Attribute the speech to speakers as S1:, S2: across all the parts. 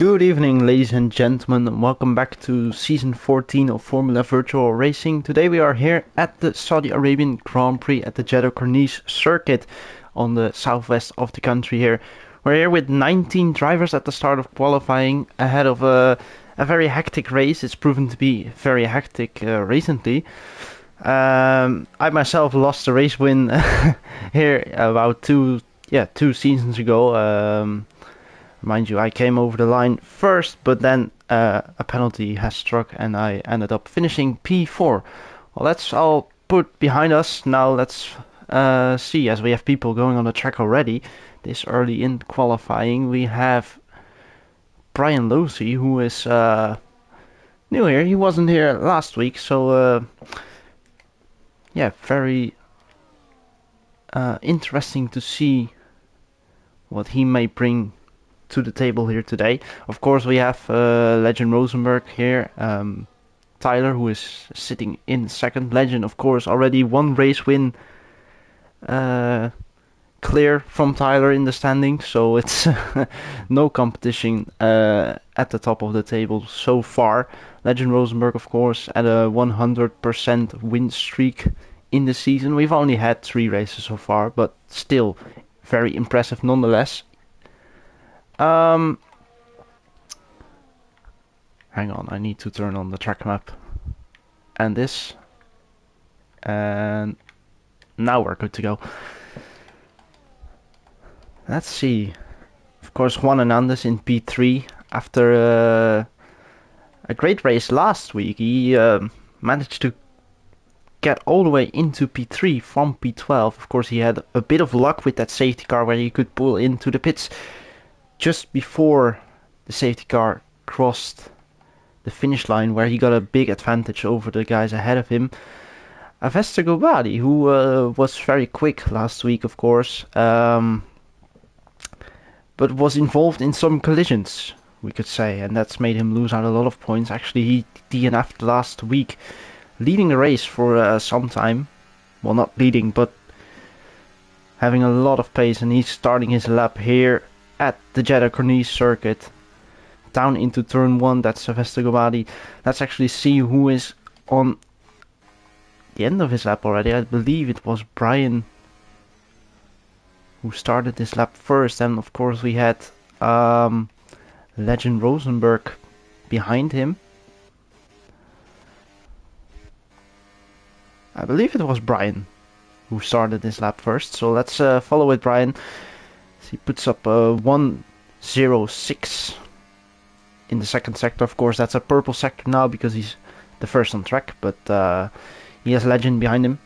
S1: Good evening, ladies and gentlemen, and welcome back to season 14 of Formula Virtual Racing. Today we are here at the Saudi Arabian Grand Prix at the Jeddah Corniche circuit on the southwest of the country here. We're here with 19 drivers at the start of qualifying ahead of a very hectic race. It's proven to be very hectic recently. I myself lost a race win here about two seasons ago. Mind you, I came over the line first, but then a penalty has struck and I ended up finishing P4. Well, that's all put behind us. Now let's see, as we have people going on the track already this early in qualifying. We have Brian Losey, who is new here. He wasn't here last week, so yeah, very interesting to see what he may bring to the table here today. Of course, we have Legend Rosenberg here, Tyler, who is sitting in second. Legend, of course, already one race win clear from Tyler in the standings, so it's no competition at the top of the table so far. Legend Rosenberg, of course, at a 100% win streak in the season. We've only had 3 races so far, but still very impressive nonetheless. Hang on, I need to turn on the track map and this, and now we're good to go. Let's see. Of course, Juan Hernandez in P3 after a great race last week. He managed to get all the way into P3 from P12. Of course, he had a bit of luck with that safety car where he could pull into the pits just before the safety car crossed the finish line, where he got a big advantage over the guys ahead of him. Avesta Gobadi, who was very quick last week, of course, but was involved in some collisions, we could say, and that's made him lose out a lot of points. Actually, he DNF'd last week, leading the race for some time. Well, not leading, but having a lot of pace, and he's starting his lap here at the Jeddah Corniche circuit, down into turn 1. That's Avesta Gobadi. Let's actually see who is on the end of his lap already. I believe it was Brian who started this lap first, and of course we had Legend Rosenberg behind him. I believe it was Brian who started this lap first, so let's follow with Brian. He puts up a 1:06 in the second sector. Of course, that's a purple sector now because he's the first on track, but he has Legend behind him.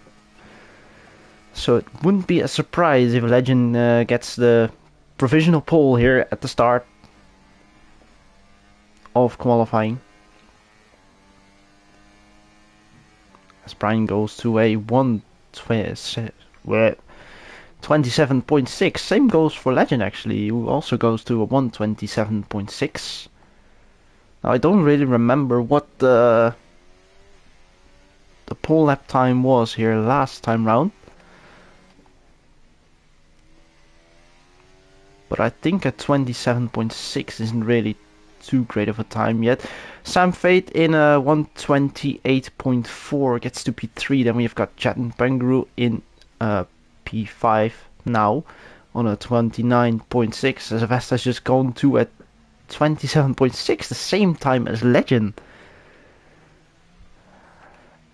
S1: So it wouldn't be a surprise if Legend gets the provisional pole here at the start of qualifying. As Brian goes to a 1:27.6. Same goes for Legend, actually, who also goes to a 1:27.6. Now, I don't really remember what the pole lap time was here last time round, but I think a 27.6 isn't really too great of a time yet. Sam Fate in a 1:28.4 gets to P3. Then we've got Jatin Penguru in P5 now on a 29.6, as Avesta's just gone to a 27.6, the same time as Legend.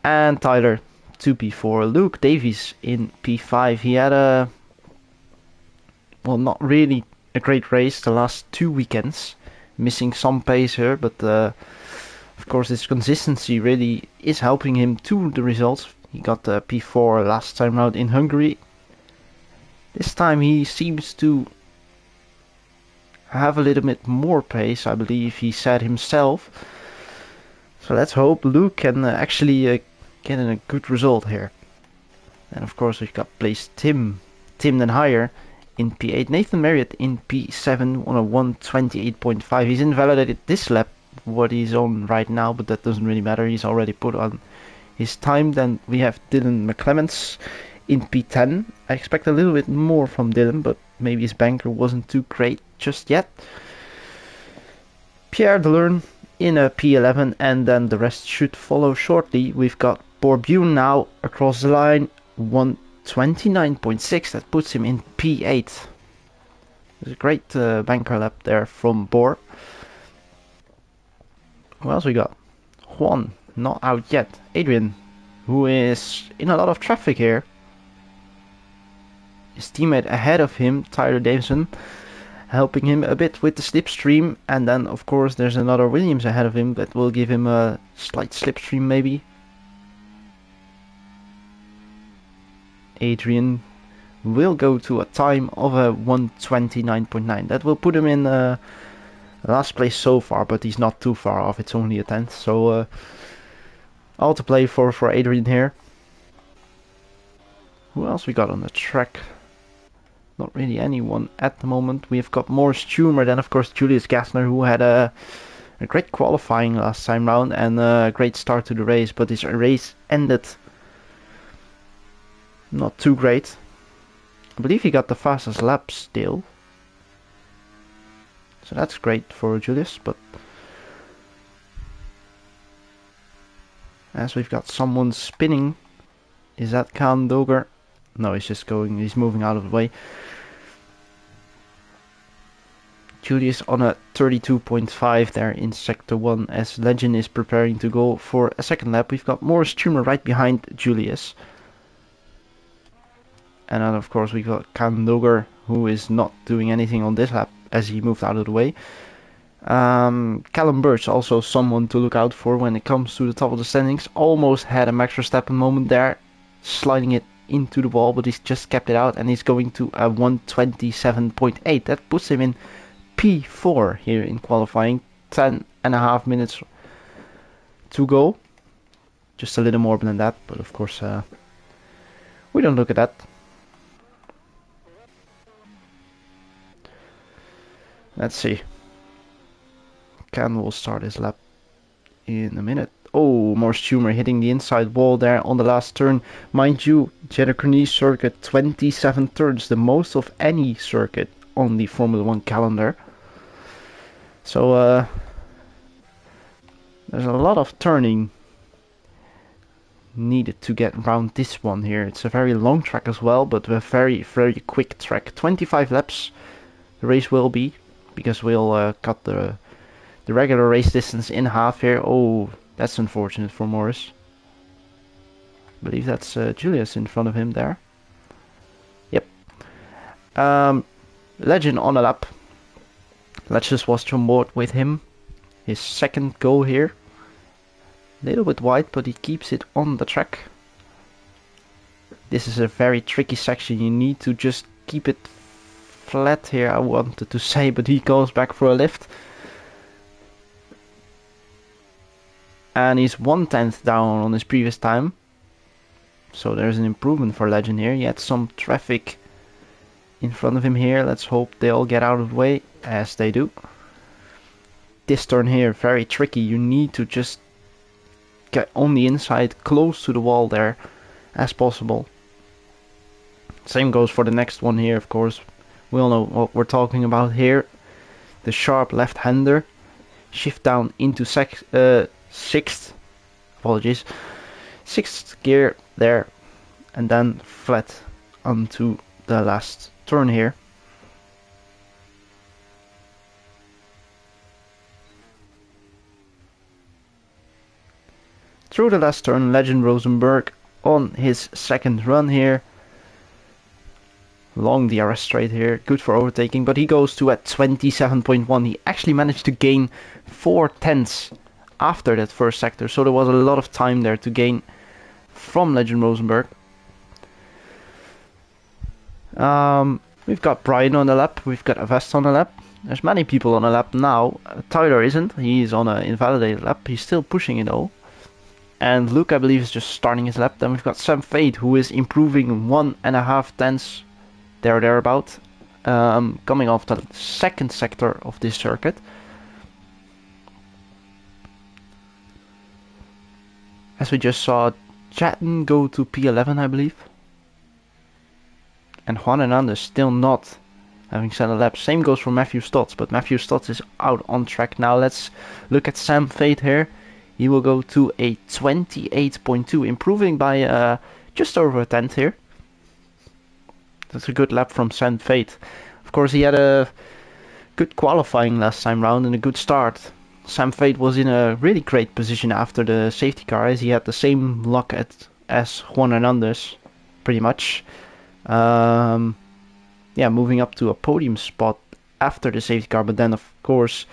S1: And Tyler to P4. Luke Davies in P5. He had not really a great race the last 2 weekends, missing some pace here, but of course his consistency really is helping him to the results. He got P4 last time out in Hungary. This time he seems to have a little bit more pace, I believe he said himself. So let's hope Luke can actually get in a good result here. And of course we've got placed Tim Den Higher in P8. Nathan Marriott in P7 on a 1:28.5. He's invalidated this lap, what he's on right now, but that doesn't really matter. He's already put on his time. Then we have Dylan McClements in P10. I expect a little bit more from Dylan, but maybe his banker wasn't too great just yet. Pierre Deleuran in a P11, and then the rest should follow shortly. We've got Bourbieu now across the line, 129.6. That puts him in P8. There's a great banker lap there from Bour. Who else we got? Juan, not out yet. Adrian, who is in a lot of traffic here. His teammate ahead of him, Tyler Davison, helping him a bit with the slipstream. And then, of course, there's another Williams ahead of him that will give him a slight slipstream maybe. Adrian will go to a time of a 129.9. That will put him in last place so far, but he's not too far off. It's only a 10th, so all to play for Adrian here. Who else we got on the track? Not really anyone at the moment. We've got more Stumer, then of course Julius Gassner, who had a great qualifying last time round and a great start to the race, but his race ended not too great. I believe he got the fastest lap still. So that's great for Julius, but as we've got someone spinning, is that Khan Doger? No, he's moving out of the way. Julius on a 32.5 there in sector 1 as Legend is preparing to go for a second lap. We've got Morris Stumer right behind Julius. And then of course we've got Khan Doger, who is not doing anything on this lap as he moved out of the way. Callum Birch, also someone to look out for when it comes to the top of the standings. Almost had a Max Verstappen moment there, sliding it into the wall, but he's just kept it out and he's going to a 127.8. That puts him in P4 here in qualifying. 10.5 minutes to go. Just a little more than that, but of course we don't look at that. Let's see. Can will start his lap in a minute. Oh, more Stumer hitting the inside wall there on the last turn. Mind you, Jeddah Carney circuit, 27 turns, the most of any circuit on the Formula 1 calendar. So there's a lot of turning needed to get around this one here. It's a very long track as well, but a very, very quick track. 25 laps the race will be, because we'll cut the regular race distance in half here. Oh, that's unfortunate for Morris. I believe that's Julius in front of him there. Yep. Legend on a lap. Let's just watch on board with him. His second go here. A little bit wide, but he keeps it on the track. This is a very tricky section. You need to just keep it flat here, I wanted to say, but he goes back for a lift. And he's 1/10 down on his previous time. So there's an improvement for Legend here. He had some traffic in front of him here. Let's hope they all get out of the way, as they do. This turn here, very tricky. You need to just get on the inside, close to the wall there as possible. Same goes for the next one here, of course. We all know what we're talking about here. The sharp left-hander. Shift down into sixth. Apologies. Sixth gear there. And then flat onto the last turn here. Through the last turn, Legend Rosenberg on his second run here. Along the RS straight here, good for overtaking, but he goes to at 27.1. He actually managed to gain 4/10 after that first sector, so there was a lot of time there to gain from Legend Rosenberg. We've got Brian on the lap, we've got Avest on the lap. There's many people on the lap now. Tyler isn't, he's on an invalidated lap, he's still pushing it though. And Luke, I believe, is just starting his lap. Then we've got Sam Fade, who is improving 1.5 tenths thereabout, coming off the second sector of this circuit. As we just saw Chatton go to P11, I believe. And Juan Hernandez still not having set a lap. Same goes for Matthew Stotts, but Matthew Stotts is out on track now. Let's look at Sam Fate here. He will go to a 28.2, improving by just over a tenth here. That's a good lap from Sam Fate. Of course, he had a good qualifying last time round and a good start. Sam Fate was in a really great position after the safety car, as he had the same luck as Juan Hernandez, pretty much. Yeah, moving up to a podium spot after the safety car, but then of course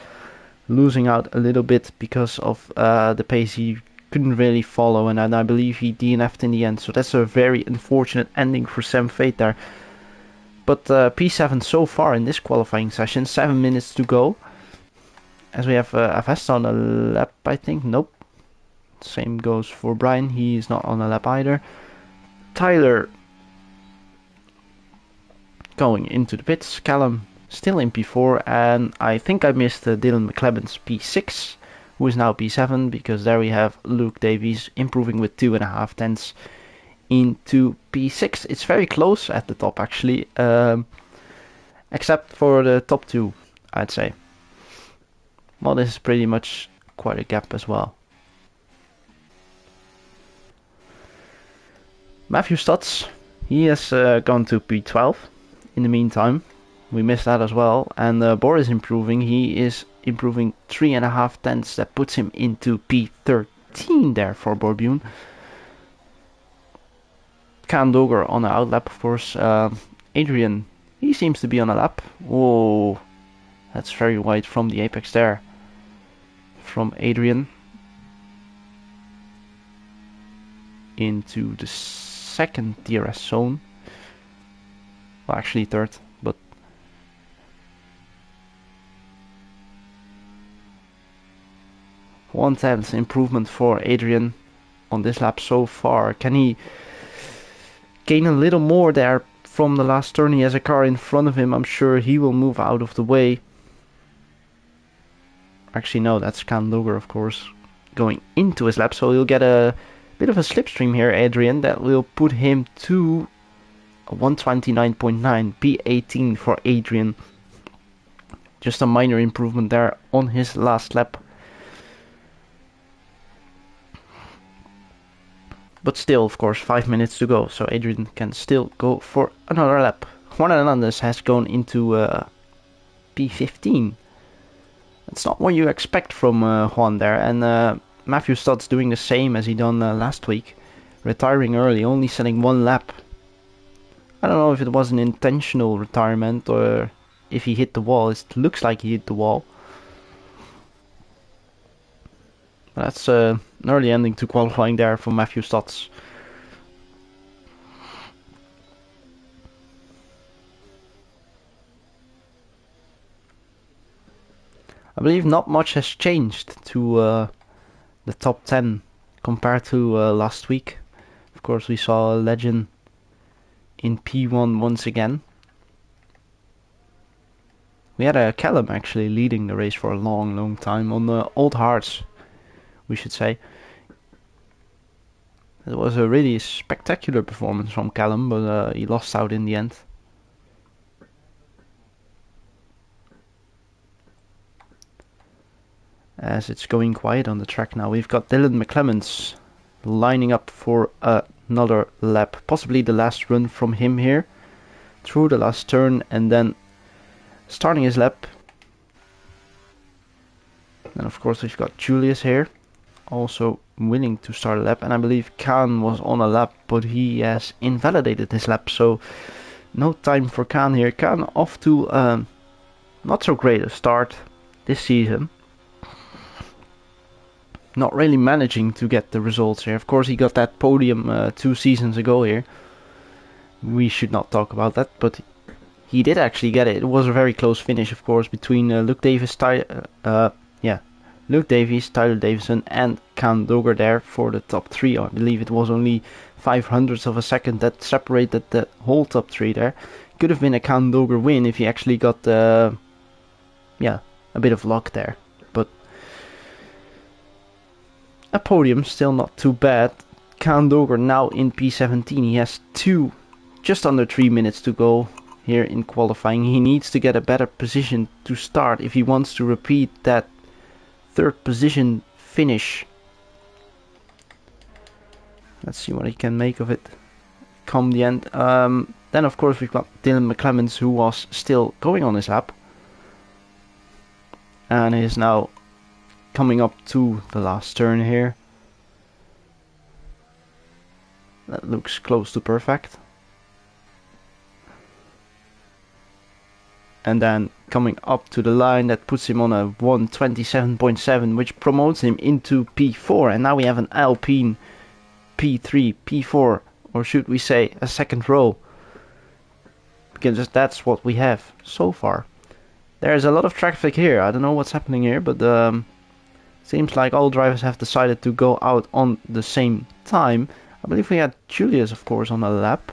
S1: losing out a little bit because of the pace. He couldn't really follow, and I believe he DNF'd in the end, so that's a very unfortunate ending for Sam Fate there. But P7 so far in this qualifying session, 7 minutes to go. As we have Avesta on a lap, I think. Nope. Same goes for Brian, he is not on a lap either. Tyler going into the pits. Callum still in P4, and I think I missed Dylan McCleben's P6, who is now P7, because there we have Luke Davies improving with 2.5 tenths into P6. It's very close at the top actually, except for the top two, I'd say. Well, this is pretty much quite a gap as well. Matthew Stotts, he has gone to P12 in the meantime. We missed that as well. And Boris improving, he is improving 3.5 tenths. That puts him into P13 there for Borbune. Kaan Doger on the outlap, of course. Adrian, he seems to be on a lap. Oh, that's very wide from the apex there. From Adrian into the second DRS zone. Well, actually third, but one-tenth improvement for Adrian on this lap so far. Can he gain a little more there from the last turn? He has a car in front of him. I'm sure he will move out of the way. Actually, no, that's Kaan Doger, of course, going into his lap, so he'll get a bit of a slipstream here, Adrian. That will put him to 129.9, P18 for Adrian. Just a minor improvement there on his last lap. But still, of course, 5 minutes to go, so Adrian can still go for another lap. Juan Hernandez has gone into P15. That's not what you expect from Juan there, and Matthew Stotts doing the same as he done last week, retiring early, only setting one lap. I don't know if it was an intentional retirement or if he hit the wall. It looks like he hit the wall. But that's an early ending to qualifying there for Matthew Stotts. I believe not much has changed to the top 10 compared to last week. Of course, we saw a legend in P1 once again. We had a Callum actually leading the race for a long time on the old hards, we should say. It was a really spectacular performance from Callum, but he lost out in the end. As it's going quiet on the track now, we've got Dylan McClemens lining up for another lap, possibly the last run from him here, through the last turn, and then starting his lap. And of course we've got Julius here, also willing to start a lap, and I believe Kaan was on a lap, but he has invalidated his lap, so no time for Kaan here. Kaan off to not so great a start this season. Not really managing to get the results here. Of course, he got that podium 2 seasons ago here. We should not talk about that, but he did actually get it. It was a very close finish, of course, between Luke Davies, Tyler Davison, and Kaan Doger there for the top 3. I believe it was only 0.05 of a second that separated the whole top 3 there. Could have been a Kaan Doger win if he actually got a bit of luck there. But a podium, still not too bad. Kaan Doger now in P17. He has just under 3 minutes to go. here in qualifying. He needs to get a better position to start if he wants to repeat that third position finish. Let's see what he can make of it come the end. Then of course we've got Dylan McClemens, who was still going on his lap and is now coming up to the last turn here. That looks close to perfect. And then coming up to the line, that puts him on a 1:27.7, which promotes him into P4. And now we have an Alpine P3, P4, or should we say a second row, because that's what we have so far. There's a lot of traffic here. I don't know what's happening here, but seems like all drivers have decided to go out on the same time. I believe we had Julius, of course, on a lap.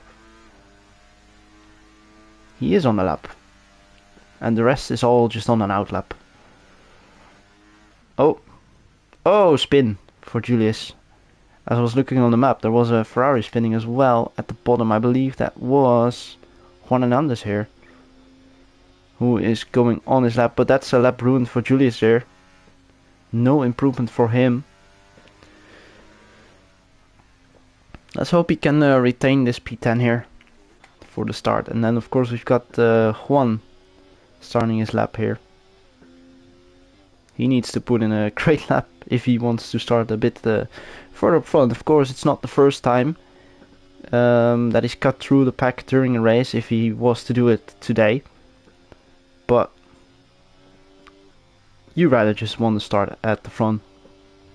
S1: He is on a lap. And the rest is all just on an out lap. Oh, spin for Julius. As I was looking on the map, there was a Ferrari spinning as well at the bottom. I believe that was Juan Hernandez here, who is going on his lap. But that's a lap ruined for Julius there. No improvement for him. Let's hope he can retain this P10 here for the start. And then of course we've got Juan starting his lap here. He needs to put in a great lap if he wants to start a bit further up front. Of course, it's not the first time that he's cut through the pack during a race if he was to do it today. But you rather just want to start at the front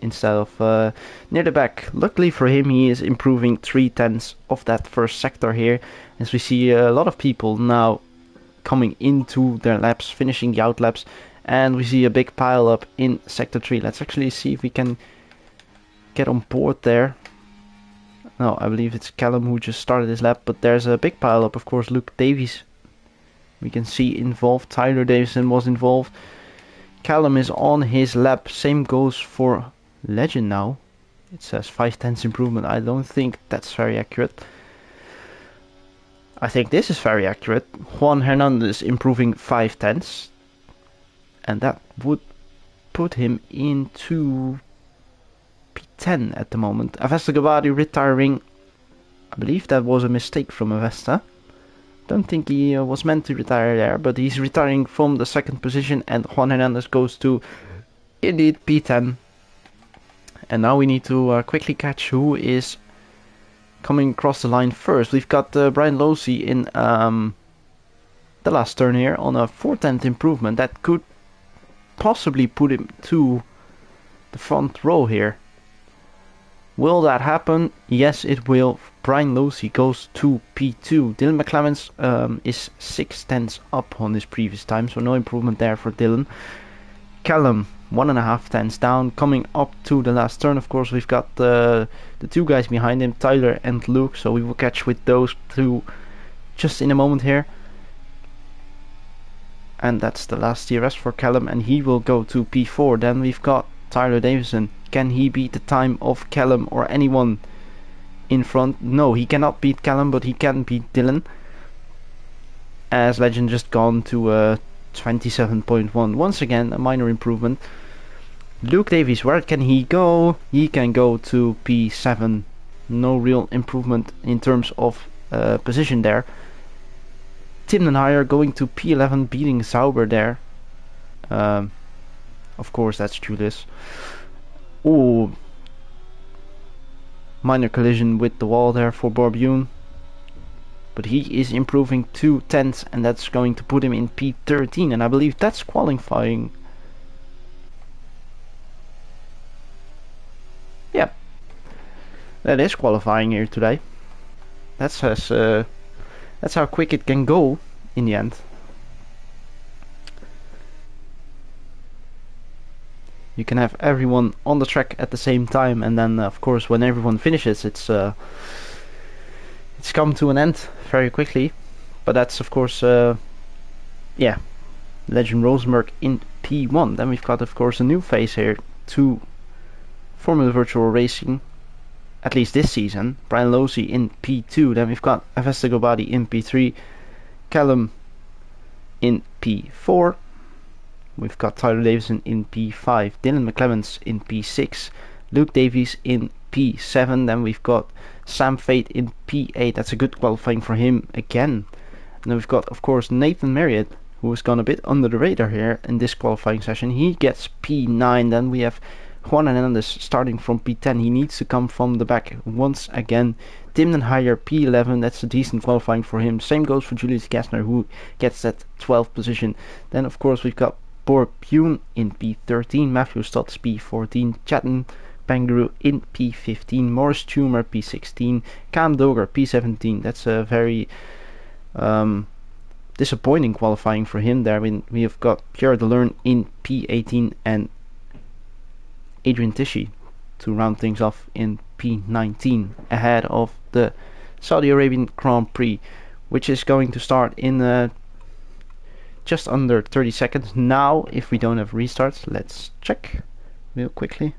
S1: instead of near the back. Luckily for him, he is improving 3/10 of that first sector here, as we see a lot of people now coming into their laps, finishing the out laps, and we see a big pile up in sector 3. Let's actually see if we can get on board there. No, I believe it's Callum who just started his lap, but there's a big pile up. Of course, Luke Davies we can see involved. Tyler Davison was involved. Callum is on his lap. Same goes for Legend now. It says 5/10 improvement. I don't think that's very accurate. I think this is very accurate. Juan Hernandez improving 5/10, and that would put him into P10 at the moment. Avesta Gabadi retiring. I believe that was a mistake from Avesta. Don't think he was meant to retire there, but he's retiring from the second position, and Juan Hernandez goes to indeed P10. And now we need to quickly catch who is coming across the line first. We've got Brian Losey in the last turn here on a 4/10 improvement. That could possibly put him to the front row here. Will that happen? Yes, it will. Brian Losey goes to P2. Dylan McClemens is 6/10 up on his previous time, so no improvement there for Dylan. Callum 1.5 down, coming up to the last turn. Of course, we've got the two guys behind him, Tyler and Luke, so we will catch with those two just in a moment here. And that's the last DRS for Callum, and he will go to P4. Then we've got Tyler Davison. Can he beat the time of Callum or anyone in front? No, he cannot beat Callum, but he can beat Dylan, as Legend just gone to 27.1. Once again, a minor improvement. Luke Davies, where can he go? He can go to P7. No real improvement in terms of position there. Tim Denhyer going to P11, beating Sauber there. Of course, that's Julius. Oh, minor collision with the wall there for Borbune. But he is improving 2/10, and that's going to put him in P13, and I believe that's qualifying. Yeah, that is qualifying here today. That's how quick it can go in the end. You can have everyone on the track at the same time, and then of course when everyone finishes, it's come to an end very quickly. But that's of course yeah, Legend Rosenberg in P1. Then we've got of course a new face here to Formula Virtual Racing, at least this season. Brian Losey in P2. Then we've got Avesta Gobadi in P3, Callum in P4. We've got Tyler Davison in P5, Dylan McClemens in P6, Luke Davies in P7, then we've got Sam Fate in P8, that's a good qualifying for him again. And then we've got, of course, Nathan Marriott, who has gone a bit under the radar here in this qualifying session. He gets P9, then we have Juan Hernandez starting from P10, he needs to come from the back once again. Tim Den Heijer P11, that's a decent qualifying for him. Same goes for Julius Gassner, who gets that 12th position. Then, of course, we've got Bjorn in P13, Matthew Stotts P14, Chatten Bangaroo in P15, Morris Tumer P16, Cam Doger P17. That's a very disappointing qualifying for him there. We have got Pierre Delerne in P18 and Adrian Tishy to round things off in P19 ahead of the Saudi Arabian Grand Prix, which is going to start in just under 30 seconds. Now, if we don't have restarts, let's check real quickly.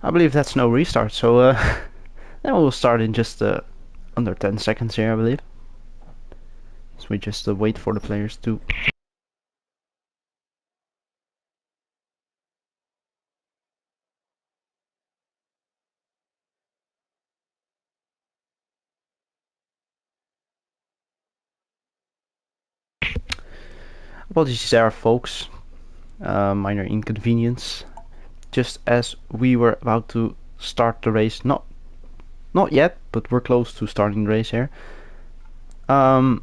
S1: I believe that's no restart, so then we'll start in just under 10 seconds here, I believe. So we just wait for the players to... Apologies there, folks. Minor inconvenience. Just as we were about to start the race, not yet, but we're close to starting the race here. I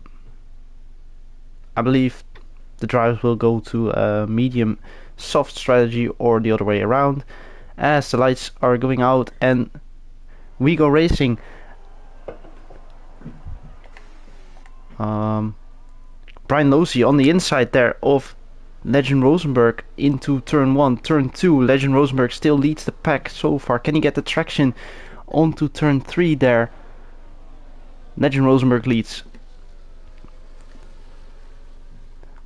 S1: believe the drivers will go to a medium soft strategy or the other way around, as the lights are going out and we go racing. Brian Losey on the inside there of Legend Rosenberg into turn 1, turn 2. Legend Rosenberg still leads the pack so far. Can he get the traction onto turn 3 there? Legend Rosenberg leads.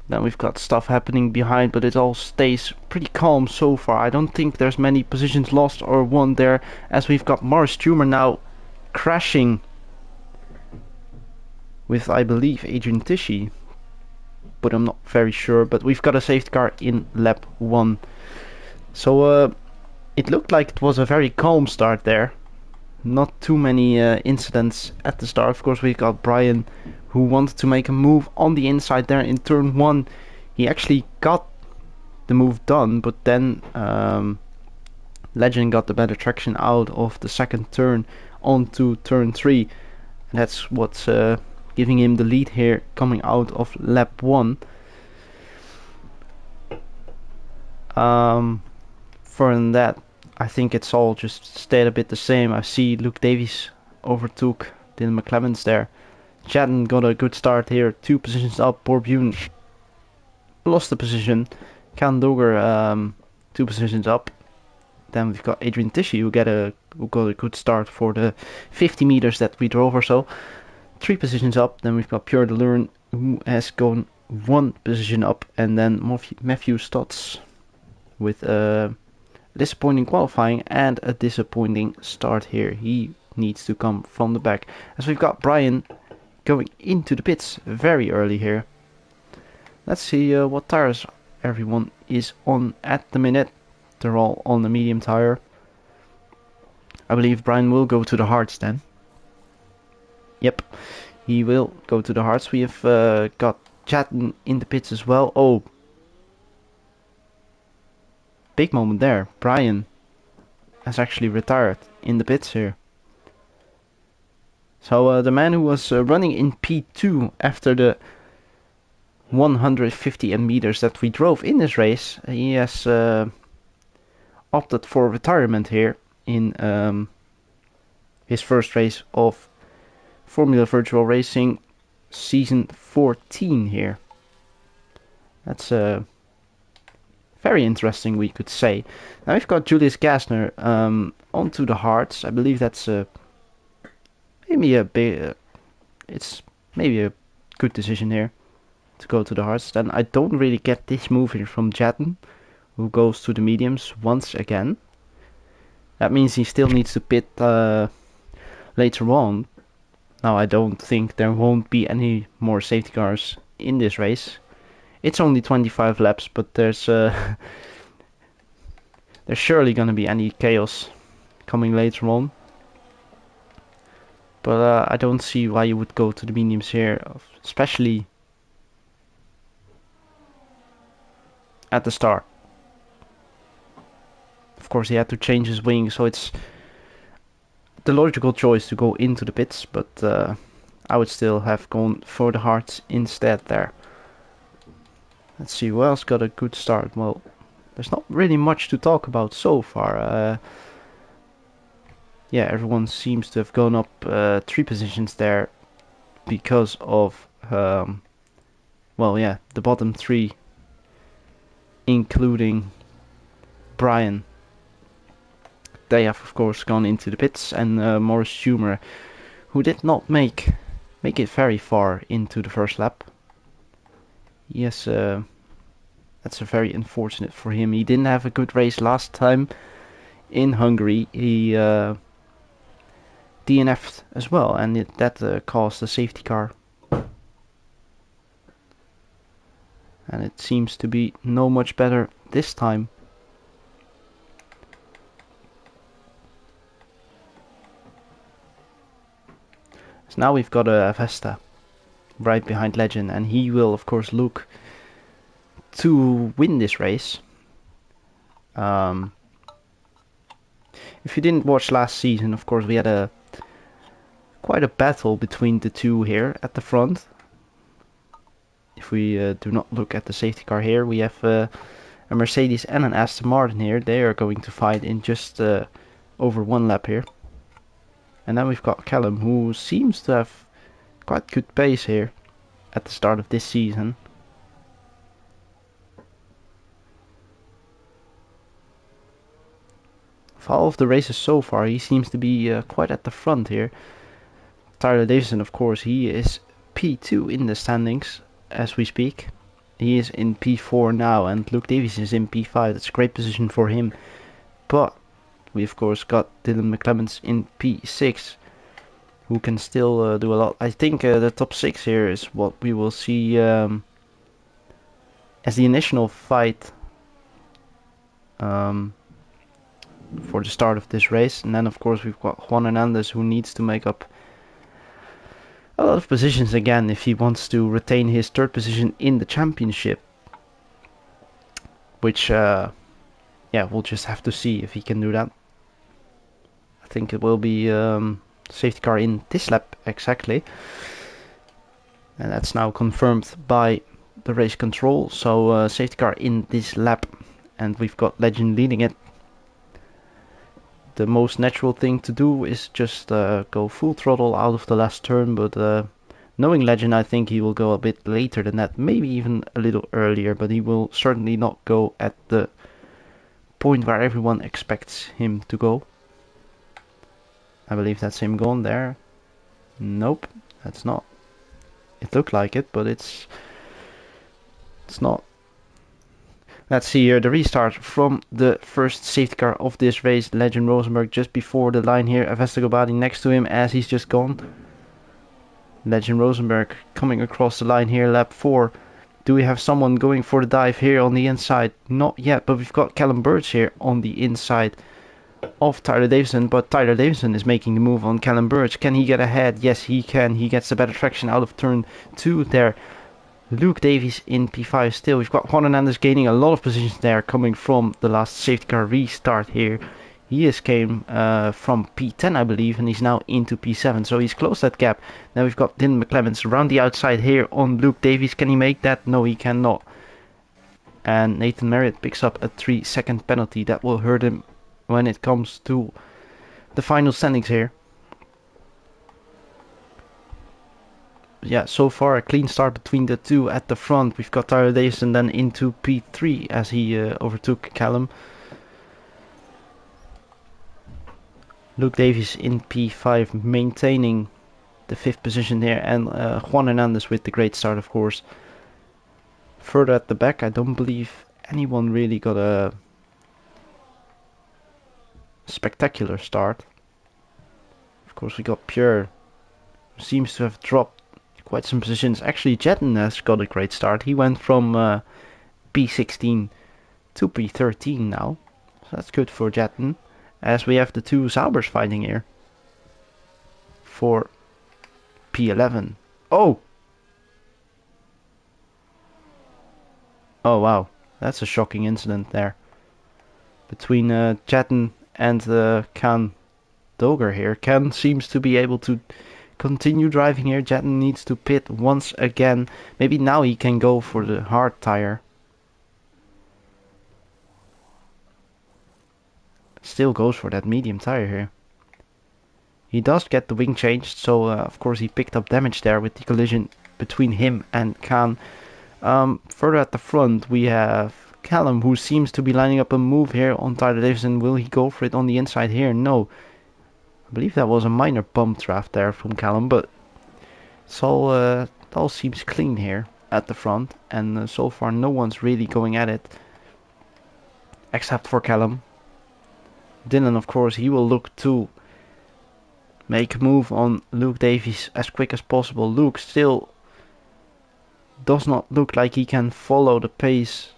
S1: Then we've got stuff happening behind, but it all stays pretty calm so far. I don't think there's many positions lost or won there, as we've got Morris Tumer now crashing with, I believe, Adrian Tishy, but I'm not very sure. But we've got a safety car in lap 1. So it looked like it was a very calm start there. Not too many incidents at the start. Of course, we got Brian, who wanted to make a move on the inside there in turn 1. He actually got the move done, but then Legend got the better traction out of the second turn onto turn 3. And that's what's giving him the lead here coming out of lap 1. For that, I think it's all just stayed a bit the same. I see Luke Davies overtook Dylan McClemens there. Chatten got a good start here, 2 positions up. Borbune lost the position. Can Doger 2 positions up. Then we've got Adrian Tishy who got a good start for the 50 meters that we drove or so. 3 positions up. Then we've got Pierre Delerne, who has gone 1 position up, and then Matthew Stotts with a disappointing qualifying and a disappointing start here. He needs to come from the back, as we've got Brian going into the pits very early here. Let's see what tires everyone is on at the minute. They're all on the medium tire. I believe Brian will go to the hards then. Yep, he will go to the hards. We have got Chatten in the pits as well. Oh, big moment there. Brian has actually retired in the pits here. So the man who was running in P2 after the 150 meters that we drove in this race, he has opted for retirement here in his first race of Formula Virtual Racing season 14 here. That's very interesting, we could say. Now we've got Julius Gassner onto the hards. I believe that's maybe a big, it's maybe a good decision here. to go to the hards. Then I don't really get this move here from Jatten, who goes to the mediums once again. That means he still needs to pit later on. Now I don't think there won't be any more safety cars in this race. It's only 25 laps, but there's surely gonna be any chaos coming later on. But I don't see why you would go to the mediums here, especially at the start. Of course, he had to change his wing, so it's the logical choice to go into the pits, but I would still have gone for the hards instead there. Let's see who else got a good start. Well, there's not really much to talk about so far. Yeah, everyone seems to have gone up 3 positions there because of, well, yeah, the bottom 3, including Brian. They have, of course, gone into the pits, and Morris Schumer, who did not make it very far into the first lap. Yes, that's very unfortunate for him. He didn't have a good race last time in Hungary. He DNF'd as well, and that caused a safety car. And it seems to be no much better this time. So now we've got a Vesta right behind Legend, and he will of course look to win this race. If you didn't watch last season, of course we had quite a battle between the two here at the front. If we do not look at the safety car here, we have a Mercedes and an Aston Martin here. They are going to fight in just over 1 lap here. And then we've got Callum, who seems to have quite good pace here at the start of this season. For all of the races so far, he seems to be quite at the front here. Tyler Davison, of course, he is P2 in the standings as we speak. He is in P4 now, and Luke Davies is in P5. That's a great position for him. But we of course got Dylan McClemens in P6, who can still do a lot. I think the top 6 here is what we will see as the initial fight for the start of this race. And then of course we've got Juan Hernandez, who needs to make up a lot of positions again if he wants to retain his 3rd position in the championship, which yeah, we'll just have to see if he can do that. I think it will be safety car in this lap exactly, and that's now confirmed by the race control. So safety car in this lap, and we've got Legend leading it. The most natural thing to do is just go full throttle out of the last turn, but knowing Legend, I think he will go a bit later than that, maybe even a little earlier, but he will certainly not go at the point where everyone expects him to go. I believe that's him gone there. Nope, that's not. It looked like it, but it's not. Let's see here the restart from the first safety car of this race. Legend Rosenberg just before the line here. Avesta Gobadi next to him as he's just gone. Legend Rosenberg coming across the line here, lap 4. Do we have someone going for the dive here on the inside? Not yet, but we've got Callum Birch here on the inside of Tyler Davison, but Tyler Davison is making the move on Callum Birch. Can he get ahead? Yes, he can. He gets a better traction out of turn 2 there. Luke Davies in P5 still. We've got Juan Hernandez gaining a lot of positions there, coming from the last safety car restart here. He came from P10, I believe, and he's now into P7, so he's closed that gap. Now we've got Dylan McClemens around the outside here on Luke Davies. Can he make that? No, he cannot. And Nathan Marriott picks up a 3-second penalty. That will hurt him when it comes to the final standings here. Yeah, so far a clean start between the two at the front. We've got Tyler Davison then into P3 as he overtook Callum. Luke Davies in P5 maintaining the 5th position there, and Juan Hernandez with the great start, of course. Further at the back, I don't believe anyone really got a spectacular start. Of course, we got Pierre, who seems to have dropped quite some positions. Actually, Jetten has got a great start. He went from P16 to P13 now. So that's good for Jetten. As we have the two Zaubers fighting here. For P11. Oh! Oh wow, that's a shocking incident there. Between Jetten and Khan Doger here. Ken seems to be able to continue driving here. Jetten needs to pit once again. Maybe now he can go for the hard tire. Still goes for that medium tire here. He does get the wing changed, so of course he picked up damage there with the collision between him and Khan. Further at the front we have Callum, who seems to be lining up a move here on Tyler Davison. Will he go for it on the inside here? No. I believe that was a minor bump draft there from Callum, but it all seems clean here at the front, and so far no one's really going at it except for Callum. Dylan, of course, he will look to make a move on Luke Davies as quick as possible. Luke still does not look like he can follow the pace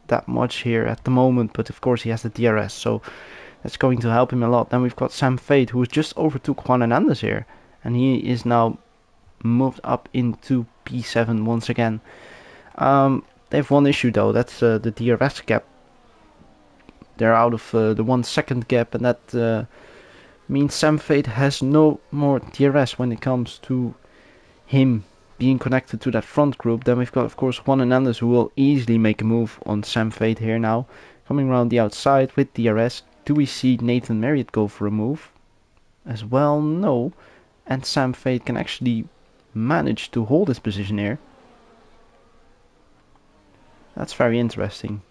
S1: that much here at the moment, but of course he has the DRS, so that's going to help him a lot. Then we've got Sam Fate, who just overtook Juan Hernandez here, and he is now moved up into P7 once again. They have one issue though, that's the DRS gap. They're out of the 1 second gap, and that means Sam Fate has no more DRS when it comes to him being connected to that front group. Then we've got, of course, Juan Hernandez, who will easily make a move on Sam Fate here now. Coming around the outside with DRS. Do we see Nathan Marriott go for a move as well? No. And Sam Fate can actually manage to hold his position here. That's very interesting.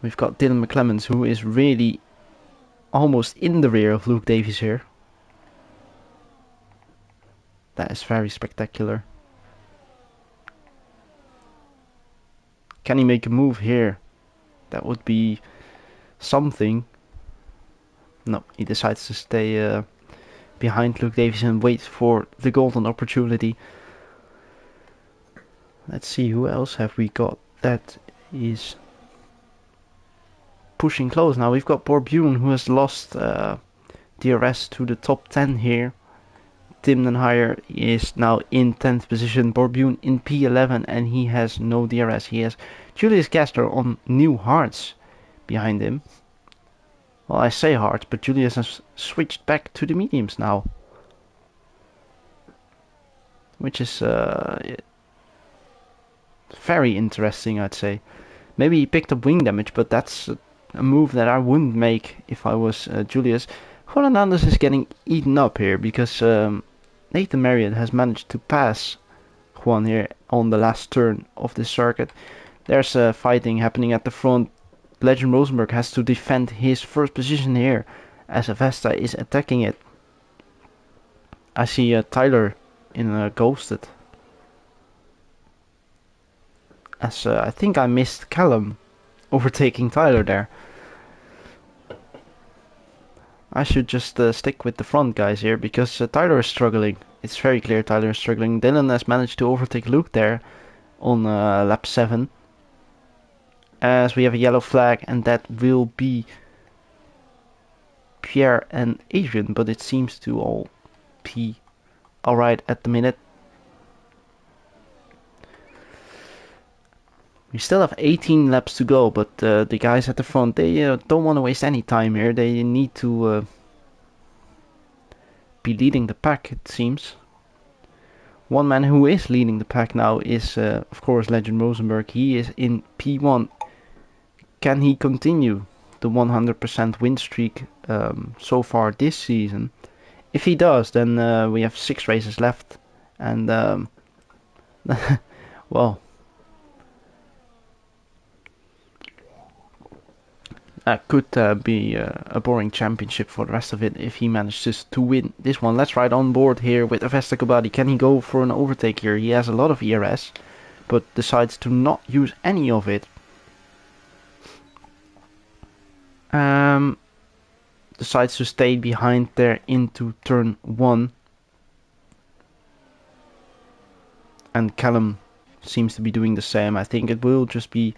S1: We've got Dylan McClemens, who is really almost in the rear of Luke Davies here. That is very spectacular. Can he make a move here? That would be something. No, he decides to stay behind Luke Davies and wait for the golden opportunity. Let's see, who else have we got that is pushing close now. We've got Borbune, who has lost DRS to the top 10 here. Tim Den Heijer is now in 10th position. Borbune in P11, and he has no DRS. He has Julius Kessler on new hards behind him. Well, I say hards, but Julius has switched back to the mediums now, which is very interesting, I'd say. Maybe he picked up wing damage, but that's a move that I wouldn't make if I was Julius. Juan Hernandez is getting eaten up here because Nathan Marriott has managed to pass Juan here on the last turn of this circuit. There's fighting happening at the front. Legend Rosenberg has to defend his first position here as Avesta is attacking it. I see Tyler in Ghosted. As I think I missed Callum overtaking Tyler there. I should just stick with the front guys here because Tyler is struggling. It's very clear Tyler is struggling. Dylan has managed to overtake Luke there on lap 7. As we have a yellow flag, and that will be Pierre and Adrian, but it seems to all be alright at the minute. We still have 18 laps to go, but the guys at the front, they don't want to waste any time here. They need to be leading the pack, it seems. One man who is leading the pack now is, of course, Legend Rosenberg. He is in P1. Can he continue the 100% win streak so far this season? If he does, then we have 6 races left. And, well, That could be a boring championship for the rest of it if he manages to win this one. Let's ride on board here with Avesta Gabadi. Can he go for an overtake here? He has a lot of ERS, but decides to not use any of it. Decides to stay behind there into turn 1. And Callum seems to be doing the same. I think it will just be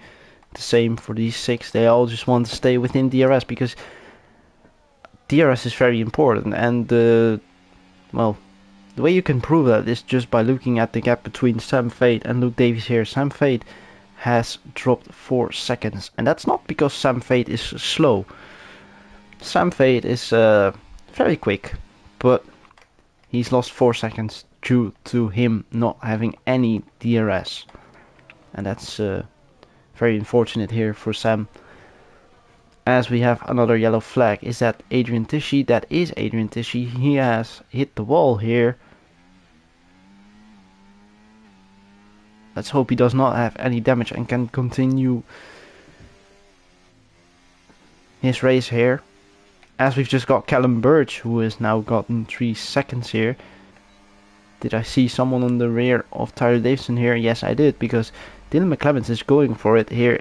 S1: the same for these 6. They all just want to stay within DRS because DRS is very important. And well, the way you can prove that is just by looking at the gap between Sam Fade and Luke Davies here. Sam Fade has dropped 4 seconds, and that's not because Sam Fade is slow. Sam Fade is very quick, but he's lost 4 seconds due to him not having any DRS, and that's very unfortunate here for Sam. As we have another yellow flag. Is that Adrian Tishy? That is Adrian Tishy. He has hit the wall here. Let's hope he does not have any damage and can continue his race here. As we've just got Callum Birch, who has now gotten 3 seconds here. Did I see someone on the rear of Tyler Davison here? Yes, I did, because Dylan McClemens is going for it here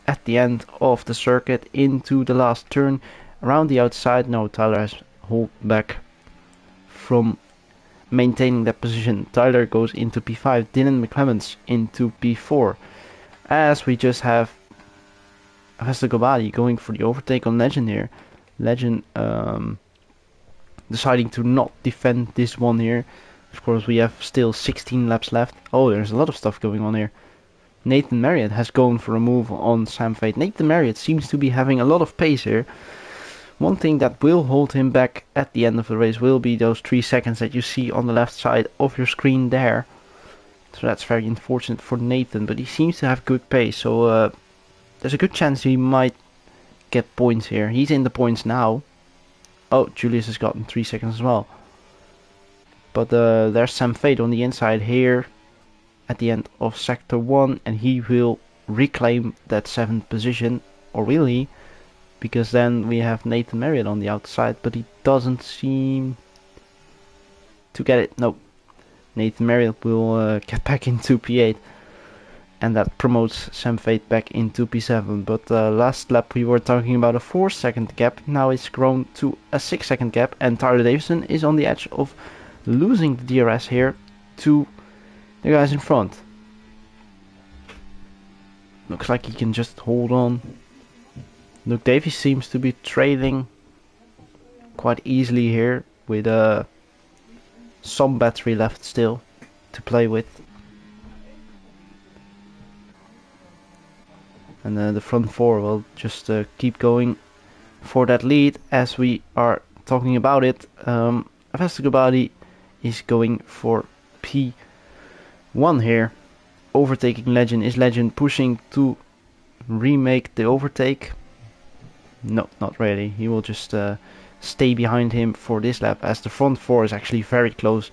S1: at the end of the circuit into the last turn around the outside. No, Tyler has hold back from maintaining that position. Tyler goes into P5, Dylan McClemens into P4. As we just have Avesta Gabadi going for the overtake on Legend here. Legend deciding to not defend this one here. Of course, we have still 16 laps left. Oh, there's a lot of stuff going on here. Nathan Marriott has gone for a move on Sam Fade. Nathan Marriott seems to be having a lot of pace here. One thing that will hold him back at the end of the race will be those 3 seconds that you see on the left side of your screen there. So that's very unfortunate for Nathan, but he seems to have good pace. So there's a good chance he might get points here. He's in the points now. Oh, Julius has gotten 3 seconds as well. But there's Sam Fade on the inside here at the end of sector 1, and he will reclaim that 7th position, or will he? Because then we have Nathan Marriott on the outside, but he doesn't seem to get it. No, Nathan Marriott will get back into P8, and that promotes Sam Fade back into P7. But last lap we were talking about a 4-second gap. Now it's grown to a 6-second gap, and Tyler Davison is on the edge of losing the DRS here to the guys in front. Looks like he can just hold on. Luke Davies seems to be trailing quite easily here with some battery left still to play with. And the front 4 will just keep going for that lead as we are talking about it. Avesta Gabadi is going for P1 here. Overtaking Legend. Is Legend pushing to remake the overtake? No, not really. He will just stay behind him for this lap, as the front 4 is actually very close.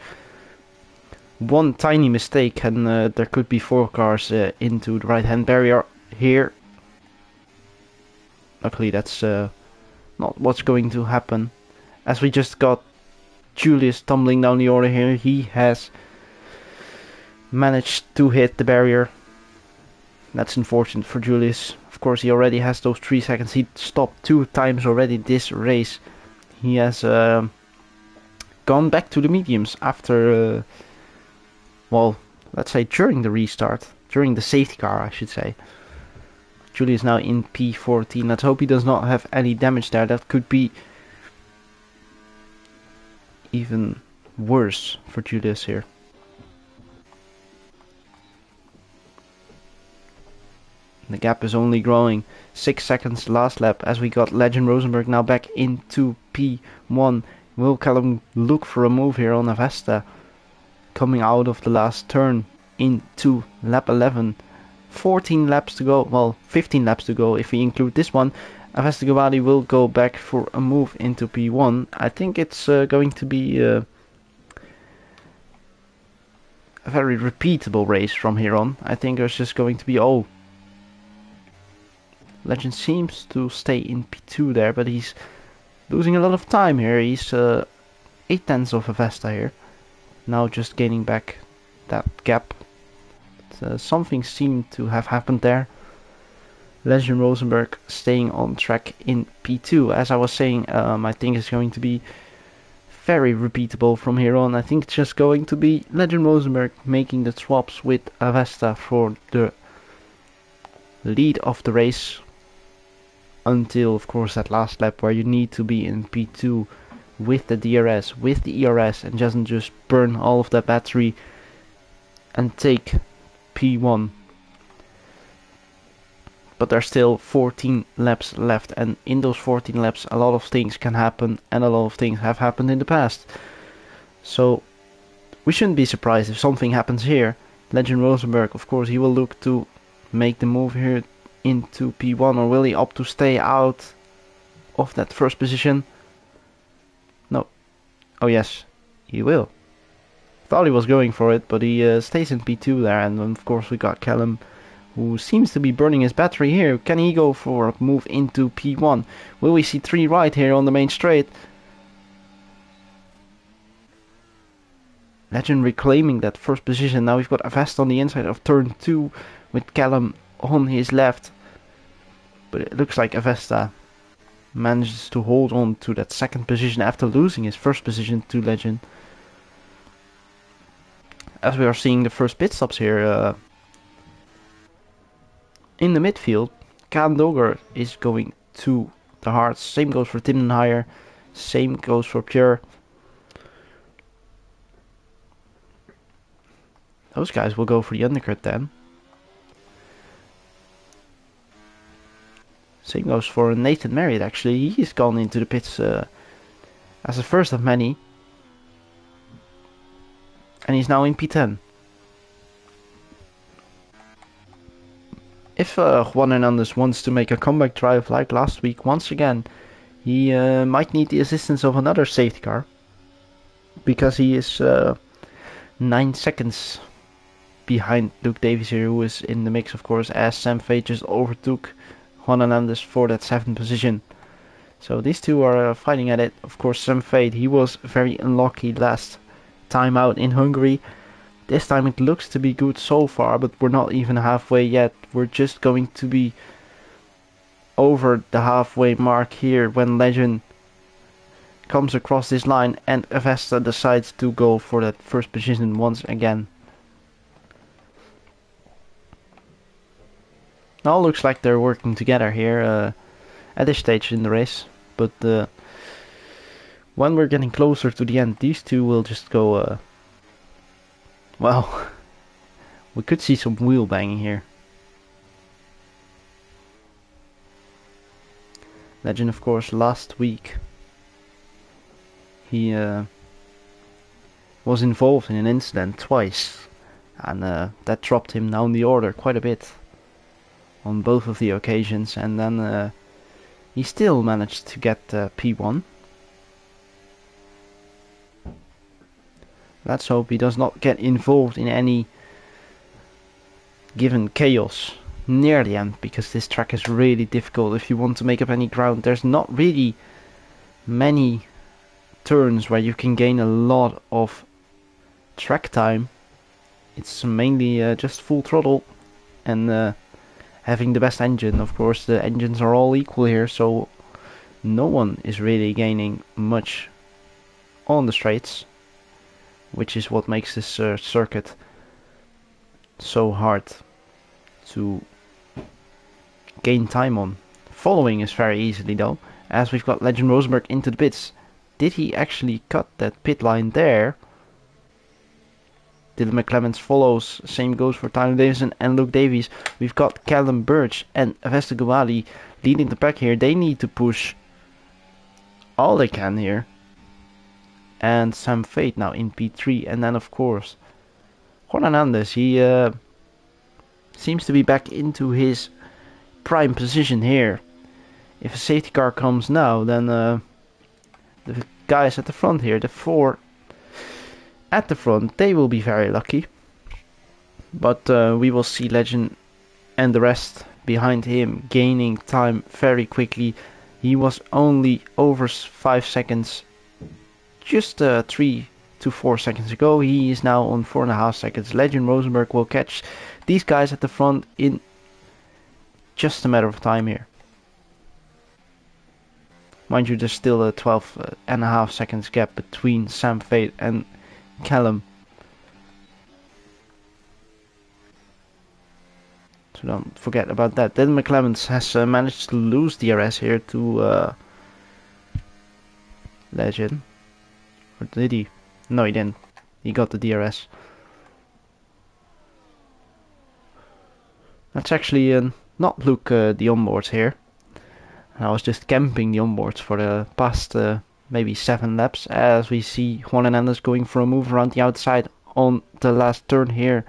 S1: One tiny mistake and there could be 4 cars into the right hand barrier here. Luckily that's not what's going to happen, as we just got Julius tumbling down the order here. He has managed to hit the barrier. That's unfortunate for Julius. Of course, he already has those 3 seconds. He stopped 2 times already this race. He has gone back to the mediums after, well, let's say during the restart. During the safety car, I should say. Julius now in P14. Let's hope he does not have any damage there. That could be even worse for Julius here. The gap is only growing. 6 seconds last lap as we got Legend Rosenberg now back into P1. Will Callum look for a move here on Avesta? Coming out of the last turn into lap 11. 14 laps to go. Well, 15 laps to go if we include this one. Avesta Gabadi will go back for a move into P1. I think it's going to be a very repeatable race from here on. I think there's just going to be... Oh, Legend seems to stay in P2 there, but he's losing a lot of time here. He's 8/10 of a Vesta here. Now just gaining back that gap. Something seemed to have happened there. Legend Rosenberg staying on track in P2. As I was saying, I think it's going to be very repeatable from here on. I think it's just going to be Legend Rosenberg making the swaps with Avesta for the lead of the race until, of course, that last lap where you need to be in P2 with the DRS, with the ERS, and doesn't just burn all of that battery and take P1. But there's still 14 laps left, and in those 14 laps a lot of things can happen, and a lot of things have happened in the past. So we shouldn't be surprised if something happens here. Legend Rosenberg, of course, he will look to make the move here into P1, or will he opt to stay out of that first position? No. Oh yes, he will. Thought he was going for it, but he stays in P2 there, and then of course we got Callum, who seems to be burning his battery here. Can he go for a move into P1? Will we see 3 right here on the main straight? Legend reclaiming that first position. Now we've got Avesta on the inside of turn 2 with Callum on his left. But it looks like Avesta manages to hold on to that second position after losing his first position to Legend. As we are seeing the first pit stops here in the midfield, Kaan Dogger is going to the hards. Same goes for Timdenheimer. Same goes for Pure. Those guys will go for the undercut then. Same goes for Nathan Marriott actually. He's gone into the pits as the first of many. And he's now in P10. If Juan Hernandez wants to make a comeback drive like last week once again, he might need the assistance of another safety car. Because he is 9 seconds behind Luke Davies here, who is in the mix, of course, as Sam Fate just overtook Juan Hernandez for that 7th position. So these two are fighting at it. Of course, Sam Fate, he was very unlucky last time out in Hungary. This time it looks to be good so far, but we're not even halfway yet. We're just going to be over the halfway mark here when Legend comes across this line and Avesta decides to go for that first position once again. Now looks like they're working together here at this stage in the race, but when we're getting closer to the end, these two will just go well, we could see some wheel banging here. Legend, of course, last week he was involved in an incident twice, and that dropped him down the order quite a bit on both of the occasions, and then he still managed to get P1. Let's hope he does not get involved in any given chaos near the end, because this track is really difficult if you want to make up any ground. There's not really many turns where you can gain a lot of track time. It's mainly just full throttle and having the best engine. Of course, the engines are all equal here, so no one is really gaining much on the straights, which is what makes this circuit so hard to gain time on. Following is very easily though, as we've got Legend Rosenberg into the pits. Did he actually cut that pit line there? Dylan McClemens follows. Same goes for Tyler Davison and Luke Davies. We've got Callum Birch and Avesta Gawali leading the pack here. They need to push all they can here. And Sam Fate now in P3, and then of course Juan Hernandez, he seems to be back into his prime position here. If a safety car comes now, then the guys at the front here, the 4 at the front, they will be very lucky. But we will see Legend and the rest behind him, gaining time very quickly. He was only over 5 seconds, just 3 to 4 seconds ago. He is now on 4.5 seconds. Legend Rosenberg will catch these guys at the front in just a matter of time here. Mind you, there's still a 12.5 seconds gap between Sam Fate and Callum. So don't forget about that. Dylan McClemens has managed to lose DRS here to Legend. Or did he? No, he didn't. He got the DRS. That's actually not Luke the onboards here. I was just camping the onboards for the past maybe 7 laps, as we see Juan Hernandez going for a move around the outside on the last turn here.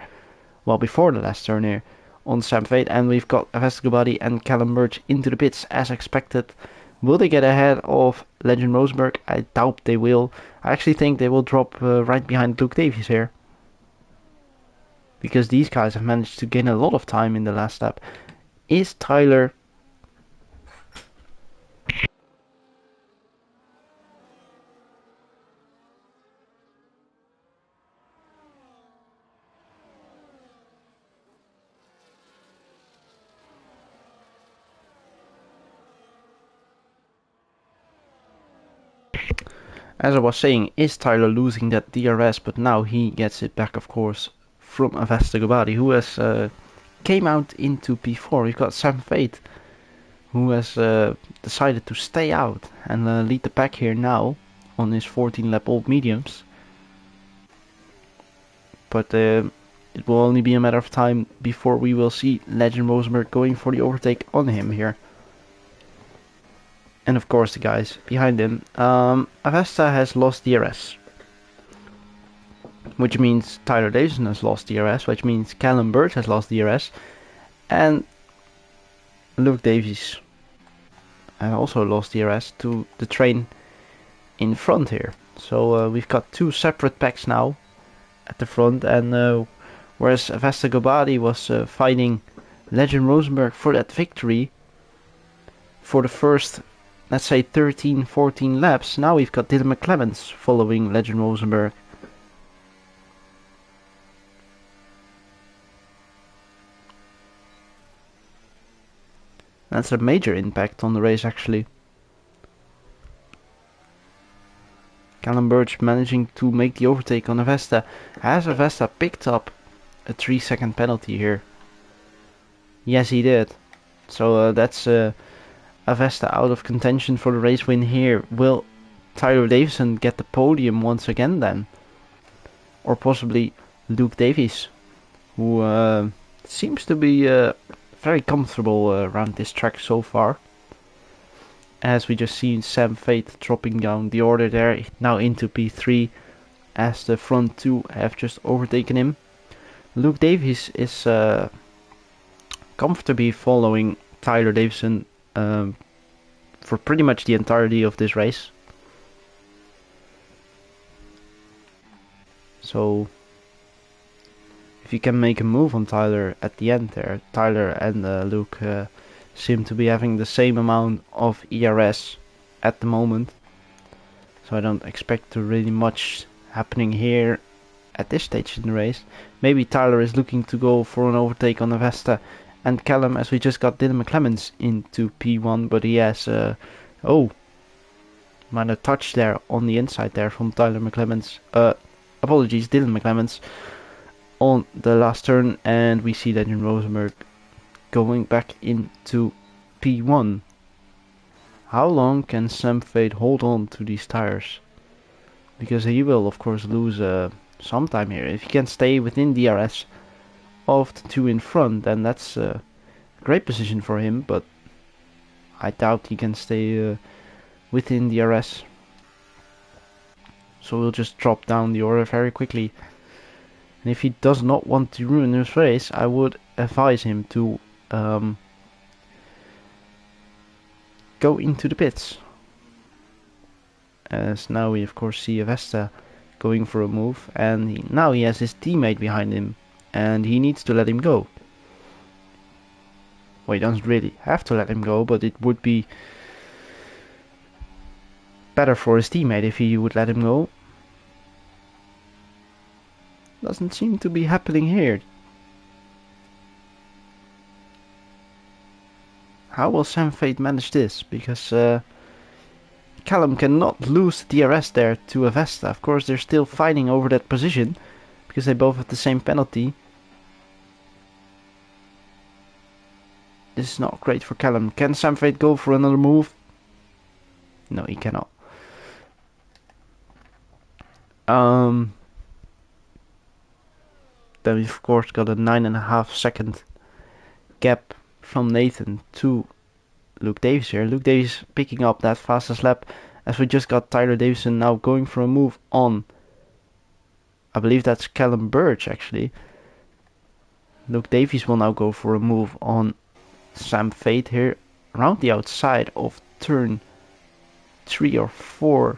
S1: Well, before the last turn here on Sam Fate, and we've got Avesta and Callum Birch into the pits as expected. Will they get ahead of Legend Rosenberg? I doubt they will. I actually think they will drop right behind Luke Davies here, because these guys have managed to gain a lot of time in the last lap. Is Tyler As I was saying, is Tyler losing that DRS, but now he gets it back, of course, from Avesta Gabadi, who has came out into P4. We've got Sam Fate, who has decided to stay out and lead the pack here now on his 14 lap old mediums. But it will only be a matter of time before we will see Legend Rosenberg going for the overtake on him here. And of course the guys behind him. Avesta has lost DRS, which means Tyler Davison has lost DRS, which means Callum Birch has lost DRS, and Luke Davies has also lost DRS to the train in front here. So we've got 2 separate packs now at the front, and whereas Avesta Gabadi was fighting Legend Rosenberg for that victory for the first, let's say, 13-14 laps, now we've got Dylan McClemens following Legend Rosenberg. That's a major impact on the race, actually. Callum Birch managing to make the overtake on Avesta. Has Avesta picked up a 3-second penalty here? Yes, he did. So that's Avesta out of contention for the race win here. Will Tyler Davison get the podium once again then? Or possibly Luke Davies, who seems to be very comfortable around this track so far. As we just seen Sam Fate dropping down the order there, now into P3, as the front 2 have just overtaken him. Luke Davies is comfortably following Tyler Davison for pretty much the entirety of this race. So if you can make a move on Tyler at the end there, Tyler and Luke seem to be having the same amount of ERS at the moment. So I don't expect to really much happening here at this stage in the race. Maybe Tyler is looking to go for an overtake on Avesta and Callum, as we just got Dylan McClemens into P1, but he has minor touch there on the inside there from Tyler McClemens. Apologies, Dylan McClemens on the last turn, and we see that in Rosenberg going back into P1. How long can Sam Fate hold on to these tires? Because he will of course lose some time here. If he can stay within DRS of the 2 in front, then that's a great position for him, but I doubt he can stay within DRS. So we'll just drop down the order very quickly. And if he does not want to ruin this race, I would advise him to go into the pits. As now we of course see Avesta going for a move, and now he has his teammate behind him, and he needs to let him go. Well, he doesn't really have to let him go, but it would be better for his teammate if he would let him go. Doesn't seem to be happening here. How will Sam Fate manage this? Because Callum cannot lose the DRS there to Avesta. Of course, they're still fighting over that position because they both have the same penalty. This is not great for Callum. Can Sam Fate go for another move? No, he cannot. Then we've of course got a 9.5 second gap from Nathan to Luke Davis here. Luke Davis picking up that fastest lap as we just got Tyler Davison now going for a move on. I believe that's Callum Birch actually. Luke Davies will now go for a move on Sam Fate here around the outside of turn 3 or 4.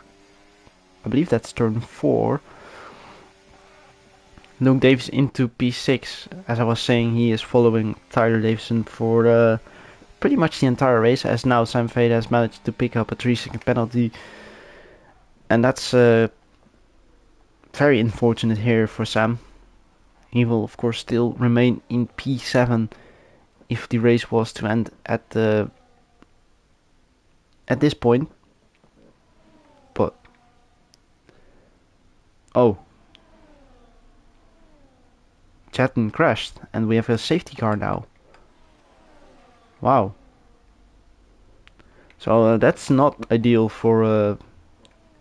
S1: I believe that's turn 4. Luke Davis into P6. As I was saying, he is following Tyler Davison for pretty much the entire race, as now Sam Fate has managed to pick up a 3-second penalty. And that's very unfortunate here for Sam. He will of course still remain in P7 if the race was to end at this point. But oh, Chatton crashed and we have a safety car now. Wow. So that's not ideal for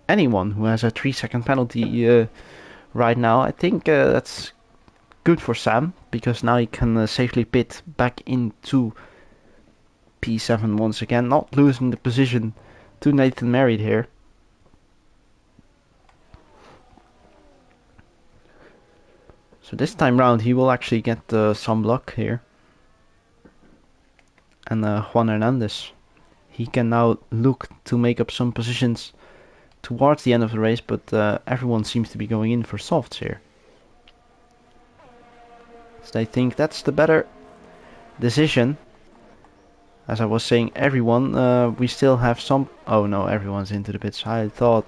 S1: anyone who has a 3-second penalty right now. I think that's good for Sam, because now he can safely pit back into P7 once again, not losing the position to Nathan Merritt here. So this time round he will actually get some luck here. And Juan Hernandez, he can now look to make up some positions towards the end of the race, but everyone seems to be going in for softs here. So I think that's the better decision. As I was saying, everyone, we still have some... Oh no, everyone's into the pits. I thought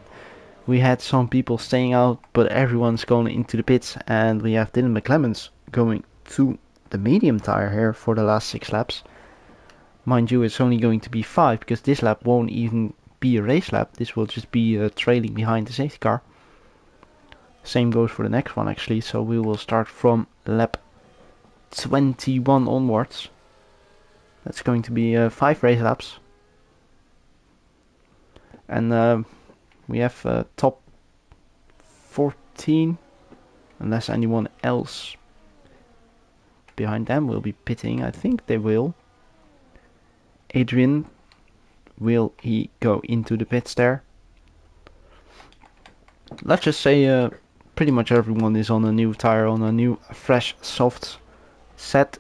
S1: we had some people staying out, but everyone's going into the pits, and we have Dylan McClemens going to the medium tire here for the last 6 laps. Mind you, it's only going to be 5, because this lap won't even be a race lap. This will just be trailing behind the safety car. Same goes for the next one actually, so we will start from lap 21 onwards. That's going to be 5 race laps. And we have top 14, unless anyone else behind them will be pitting. I think they will. Adrian, will he go into the pits there? Let's just say pretty much everyone is on a new tire, on a new fresh soft set,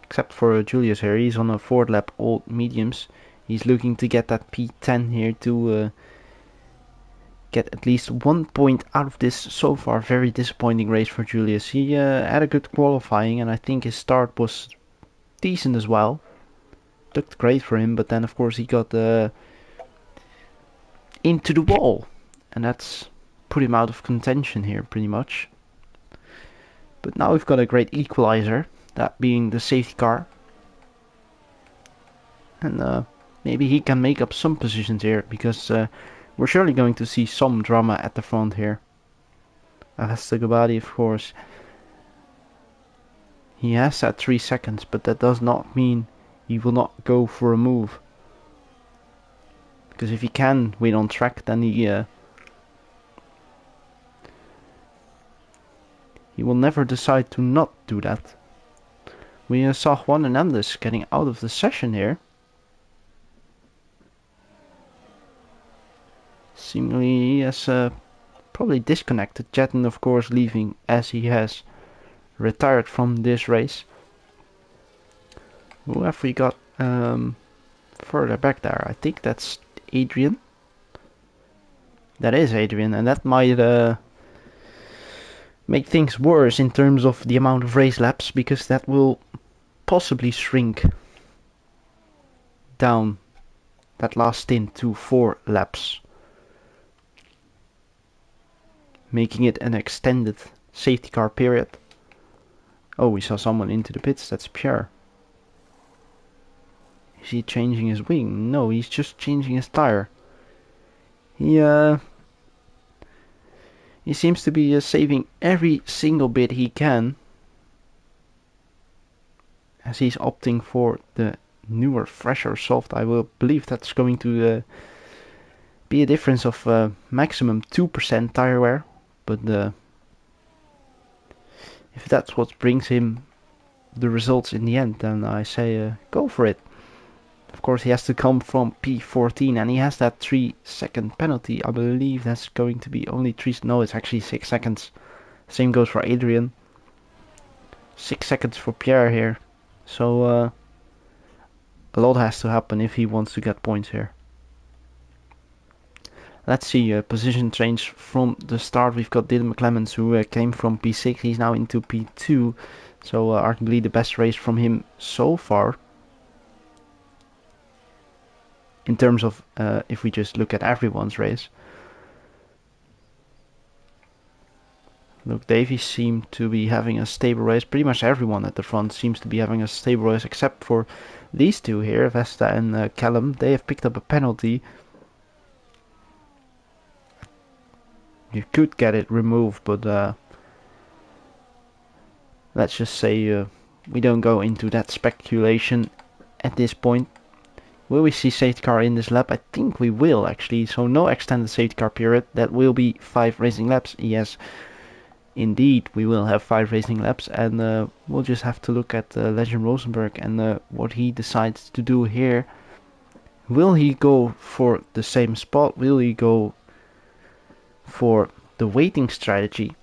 S1: except for Julius here. He's on a 4th lap old mediums. He's looking to get that P10 here to get at least 1 point out of this so far very disappointing race for Julius. He had a good qualifying, and I think his start was decent as well. Looked great for him, but then of course he got into the wall, and that's put him out of contention here pretty much. But now we've got a great equalizer, that being the safety car, and maybe he can make up some positions here, because we're surely going to see some drama at the front here. Avesta Gabadi, of course, he has that 3 seconds, but that does not mean he will not go for a move, because if he can win on track, then he will never decide to not do that. We saw Juan Hernandez getting out of the session here. Seemingly he has probably disconnected. Jetton of course leaving, as he has retired from this race. Who have we got further back there? I think that's Adrian. That is Adrian, and that might make things worse in terms of the amount of race laps, because that will possibly shrink down that last stint to 4 laps, making it an extended safety car period. Oh, we saw someone into the pits. That's Pierre. Is he changing his wing? No, he's just changing his tire. He seems to be saving every single bit he can, as he's opting for the newer, fresher soft. I will believe that's going to be a difference of maximum 2% tire wear, but if that's what brings him the results in the end, then I say go for it. Of course, he has to come from P14, and he has that 3-second penalty. I believe that's going to be only 3. No, it's actually 6 seconds. Same goes for Adrian. 6 seconds for Pierre here. So a lot has to happen if he wants to get points here. Let's see position change from the start. We've got Dylan McClemens, who came from P6. He's now into P2. So arguably the best race from him so far. In terms of if we just look at everyone's race. Luke Davies seemed to be having a stable race. Pretty much everyone at the front seems to be having a stable race, except for these two here, Vesta and Callum. They have picked up a penalty. You could get it removed, but let's just say we don't go into that speculation at this point. Will we see safety car in this lap? I think we will actually. So no extended safety car period. That will be 5 racing laps. Yes, indeed, we will have 5 racing laps, and we'll just have to look at Legend Rosenberg and what he decides to do here. Will he go for the same spot? Will he go for the waiting strategy?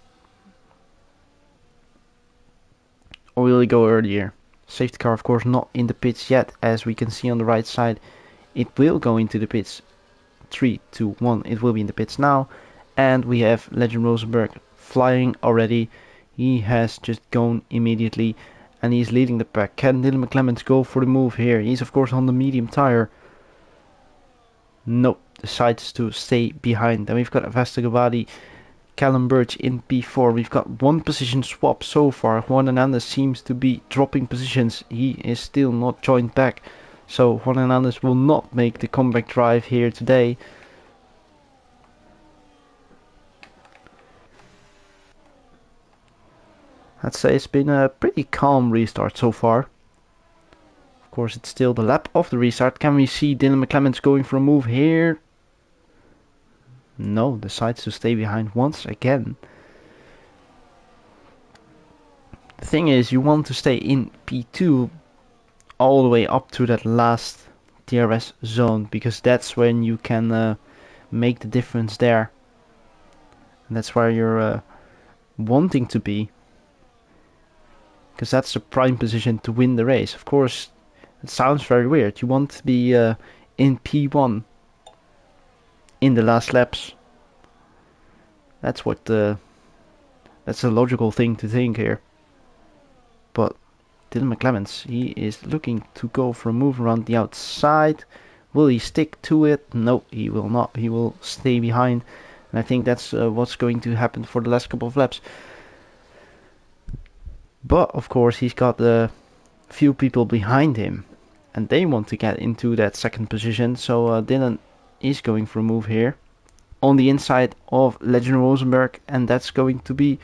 S1: Or will he go earlier? Safety car, of course, not in the pits yet, as we can see on the right side. It will go into the pits. 3, 2, 1. It will be in the pits now. And we have Legend Rosenberg flying already. He has just gone immediately, and he's leading the pack. Can Dylan McClemens go for the move here? He's, of course, on the medium tire. Nope, decides to stay behind. Then we've got Avesta Gavadi, Callum Birch in P4. We've got 1 position swap so far. Juan Hernandez seems to be dropping positions. He is still not joined back. So Juan Hernandez will not make the comeback drive here today. I'd say it's been a pretty calm restart so far. Of course, it's still the lap of the restart. Can we see Dylan McClemens going for a move here? No, decides to stay behind once again. The thing is, you want to stay in P2 all the way up to that last DRS zone, because that's when you can make the difference there. And that's where you're wanting to be, because that's the prime position to win the race. Of course, it sounds very weird. You want to be in P1 in the last laps. That's that's a logical thing to think here. But Dylan McClemens, he is looking to go for a move around the outside. Will he stick to it? No, he will not. He will stay behind. And I think that's what's going to happen for the last couple of laps. But of course, he's got a few people behind him, and they want to get into that second position. So Dylan is going for a move here on the inside of Legend Rosenberg, and that's going to be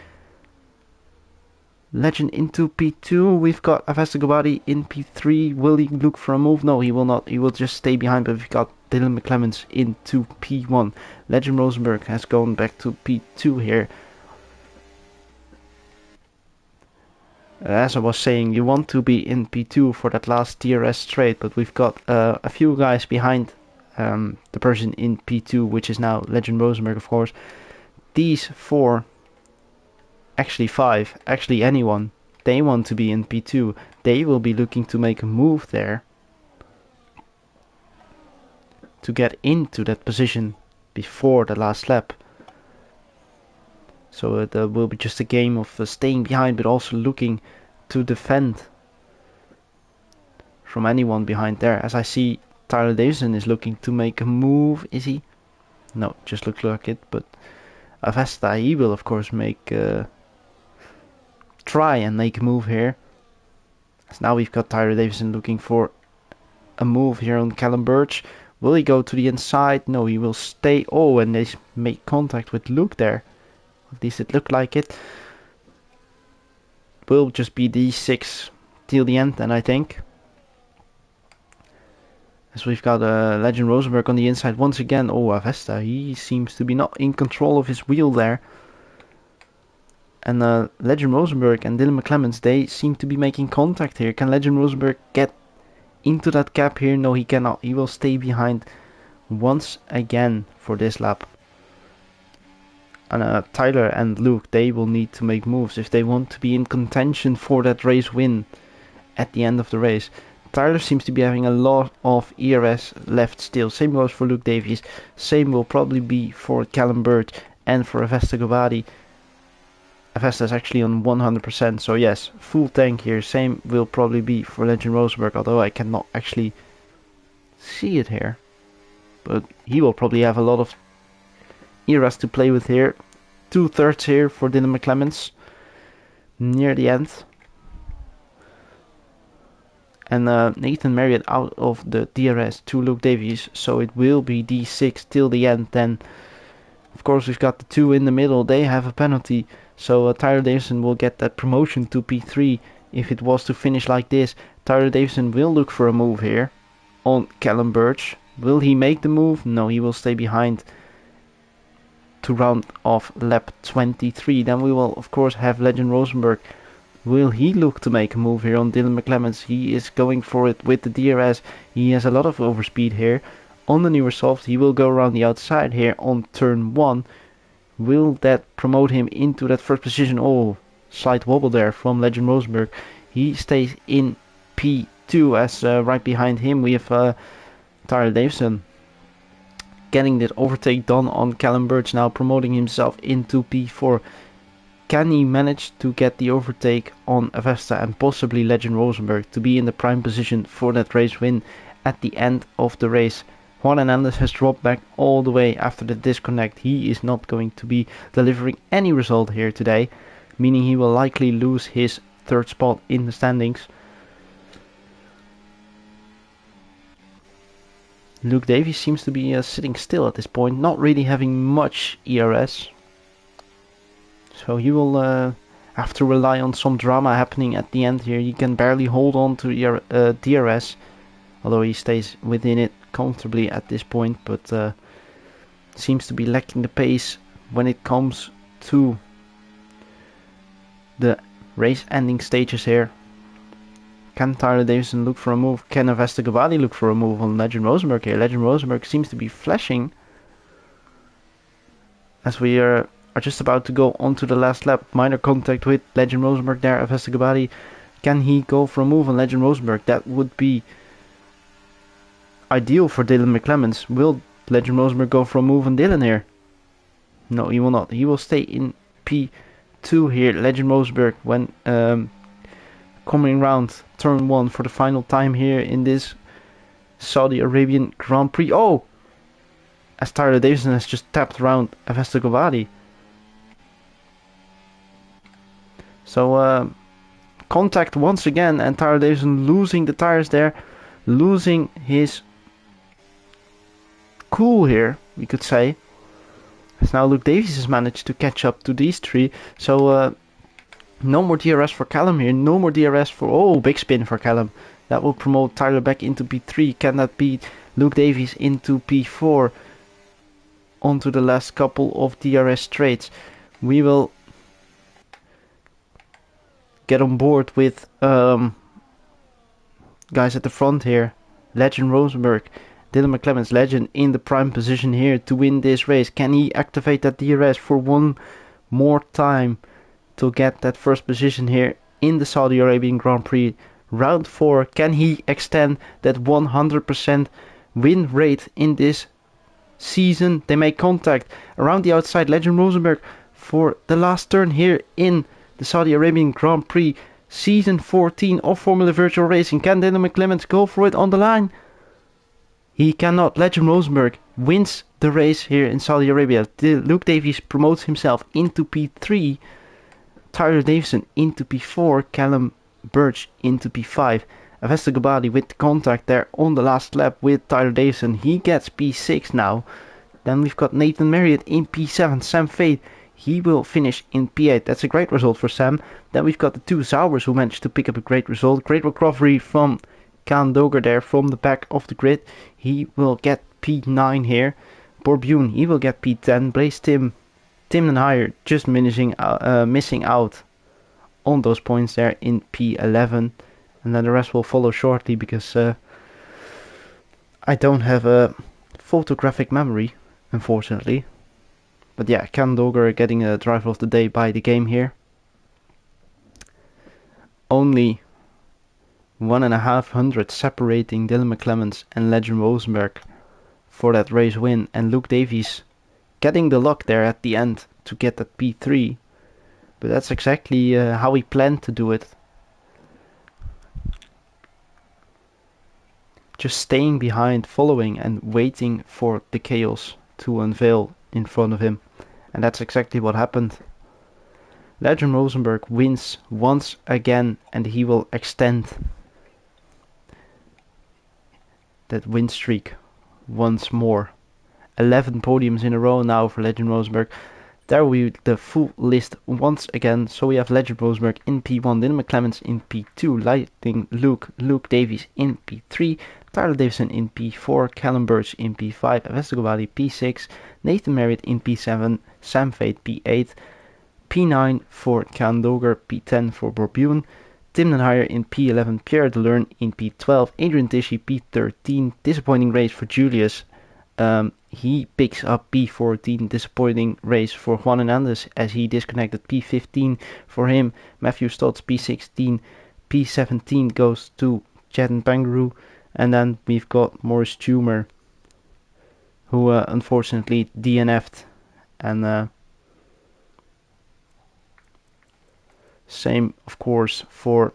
S1: Legend into P2. We've got Avesta Gabadi in P3. Will he look for a move? No, he will not. He will just stay behind, but we've got Dylan McClemens into P1. Legend Rosenberg has gone back to P2 here. As I was saying, you want to be in P2 for that last DRS straight, but we've got a few guys behind the person in P2, which is now Legend Rosenberg, of course. These 4, actually 5, actually anyone, they want to be in P2. They will be looking to make a move there to get into that position before the last lap. So it will be just a game of staying behind, but also looking to defend from anyone behind there. As I see Tyler Davison is looking to make a move, is he? No, just looks like it, but Avesta, he will of course try and make a move here. So now we've got Tyler Davison looking for a move here on Callum Birch. Will he go to the inside? No, he will stay. Oh, and they make contact with Luke there. At least it looked like it. Will just be D6 till the end, and I think. As we've got Legend Rosenberg on the inside once again. Oh, Avesta, he seems to be not in control of his wheel there. And Legend Rosenberg and Dylan McClemens, they seem to be making contact here. Can Legend Rosenberg get into that gap here? No, he cannot. He will stay behind once again for this lap. And Tyler and Luke, they will need to make moves if they want to be in contention for that race win at the end of the race. Tyler seems to be having a lot of ERS left still. Same goes for Luke Davies. Same will probably be for Callum Birch and for Avesta Govadi. Avesta is actually on 100%, so yes, full tank here. Same will probably be for Legend Rosenberg, although I cannot actually see it here. But he will probably have a lot of ERS to play with here. 2/3 here for Dylan McClemens near the end. And Nathan Marriott out of the DRS to Luke Davies, so it will be D6 till the end. Then of course we've got the two in the middle, they have a penalty, so Tyler Davison will get that promotion to P3 if it was to finish like this. Tyler Davison will look for a move here on Callum Birch. Will he make the move? No, he will stay behind to round off lap 23. Then we will of course have Legend Rosenberg. Will he look to make a move here on Dylan McClemens? He is going for it with the DRS. He has a lot of overspeed here. On the newer soft, he will go around the outside here on turn 1. Will that promote him into that first position? Oh, slight wobble there from Legend Rosenberg. He stays in P2 as right behind him we have Tyler Davison. Getting that overtake done on Callum Birch, now promoting himself into P4. Can he manage to get the overtake on Avesta and possibly Legend Rosenberg to be in the prime position for that race win at the end of the race? Juan Hernandez has dropped back all the way after the disconnect. He is not going to be delivering any result here today, meaning he will likely lose his third spot in the standings. Luke Davies seems to be sitting still at this point, not really having much ERS. So he will have to rely on some drama happening at the end here. He can barely hold on to DRS, although he stays within it comfortably at this point, but seems to be lacking the pace when it comes to the race ending stages here. Can Tyler Davison look for a move? Can Avesta Govadi look for a move on Legend Rosenberg here? Legend Rosenberg seems to be flashing as we are just about to go on to the last lap. Minor contact with Legend Rosenberg there. Avesta Govadi, can he go for a move on Legend Rosenberg? That would be ideal for Dylan McClemens. Will Legend Rosenberg go for a move on Dylan here? No, he will not. He will stay in P2 here. Legend Rosenberg when coming round turn 1 for the final time here in this Saudi Arabian Grand Prix. Oh! As Tyler Davison has just tapped around Avesta Govadi. So contact once again, and Tyler Davison losing the tires there, losing his cool here, we could say. As now Luke Davies has managed to catch up to these three. So no more DRS for Callum here, no more DRS for, oh, big spin for Callum. That will promote Tyler back into P3. Can that beat Luke Davies into P4? Onto the last couple of DRS straights. We will get on board with guys at the front here. Legend Rosenberg, Dylan McClemens, Legend in the prime position here to win this race. Can he activate that DRS for one more time to get that first position here in the Saudi Arabian Grand Prix round 4? Can he extend that 100% win rate in this season? They make contact around the outside. Legend Rosenberg for the last turn here in the Saudi Arabian Grand Prix season 14 of Formula Virtual Racing. Can Dylan McClemens go for it on the line? He cannot. Legend Rosenberg wins the race here in Saudi Arabia. Luke Davies promotes himself into P3. Tyler Davison into P4. Callum Birch into P5. Avesta Gabali with the contact there on the last lap with Tyler Davison. He gets P6 now. Then we've got Nathan Marriott in P7. Sam Fade, he will finish in P8. That's a great result for Sam. Then we've got the two Zaubers who managed to pick up a great result. Great recovery from Kaan Doger there from the back of the grid. He will get P9 here. Borbune, he will get P10. Blaze Tim and Higher just missing out on those points there in P11. And then the rest will follow shortly because I don't have a photographic memory, unfortunately. But yeah, Kaan Doger getting a driver of the day by the game here. Only 1,500 separating Dylan McClemens and Legend Rosenberg for that race win, and Luke Davies getting the luck there at the end to get that P3. But that's exactly how he planned to do it. Just staying behind, following and waiting for the chaos to unveil in front of him. And that's exactly what happened. Legend Rosenberg wins once again, and he will extend that win streak once more. 11 podiums in a row now for Legend Rosenberg. There we the full list once again. So we have Legend Rosenberg in P1, Dylan McClemens in P2, Lightning Luke Davies in P3, Tyler Davison in P4, Callum Birch in P5, Avesta Gabali P6, Nathan Marriott in P7, Sam Fade P8, P9 for Kaan Doger, P10 for Borbune, Tim Den Haier in P11, Pierre Delerne in P12, Adrian Tishy P13, disappointing race for Julius. He picks up P14, disappointing race for Juan Hernandez as he disconnected. P15 for him, Matthew Stotts P16, P17 goes to Jaden Pangaroo, and then we've got Morris Tumer who unfortunately DNF'd, and same of course for,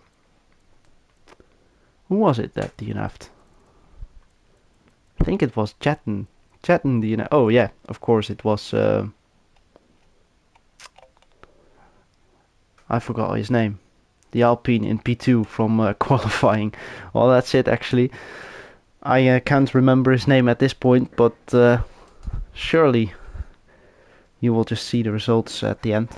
S1: who was it that DNF'd? I think it was Jaden DNF. Oh yeah, of course it was, I forgot his name. The Alpine in P2 from qualifying. Well, that's it actually. I can't remember his name at this point, but surely you will just see the results at the end.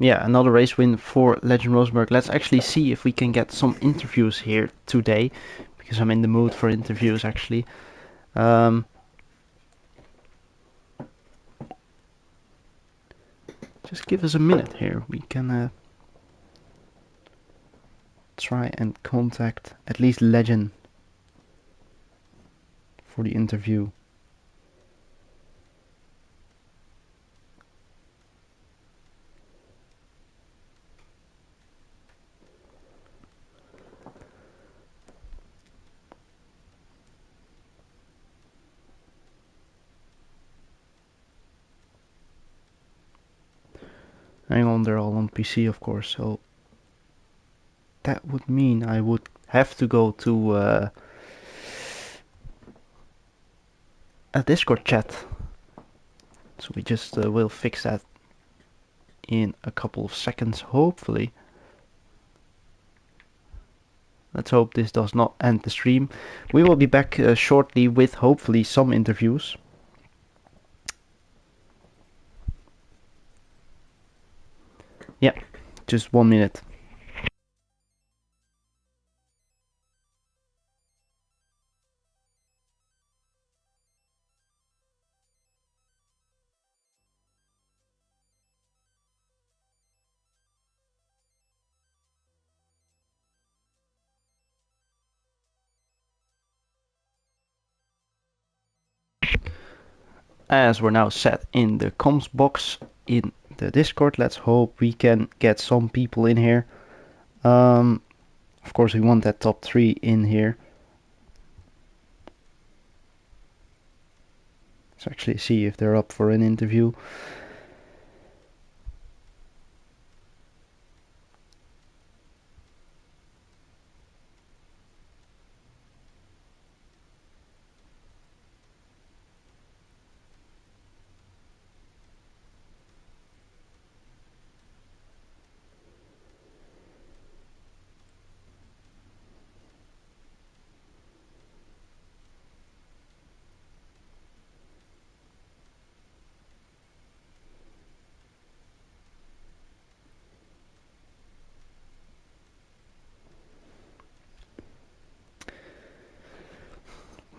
S1: Yeah, another race win for Legend Rosenberg. Let's actually see if we can get some interviews here today, because I'm in the mood for interviews actually. Just give us a minute here. We can try and contact at least Legend for the interview. Hang on, they're all on PC of course, so that would mean I would have to go to a Discord chat. So we just will fix that in a couple of seconds, hopefully. Let's hope this does not end the stream. We will be back shortly with hopefully some interviews. Yeah, just 1 minute. As we're now set in the comms box in the Discord, let's hope we can get some people in here. Of course we want that top 3 in here. Let's actually see if they're up for an interview.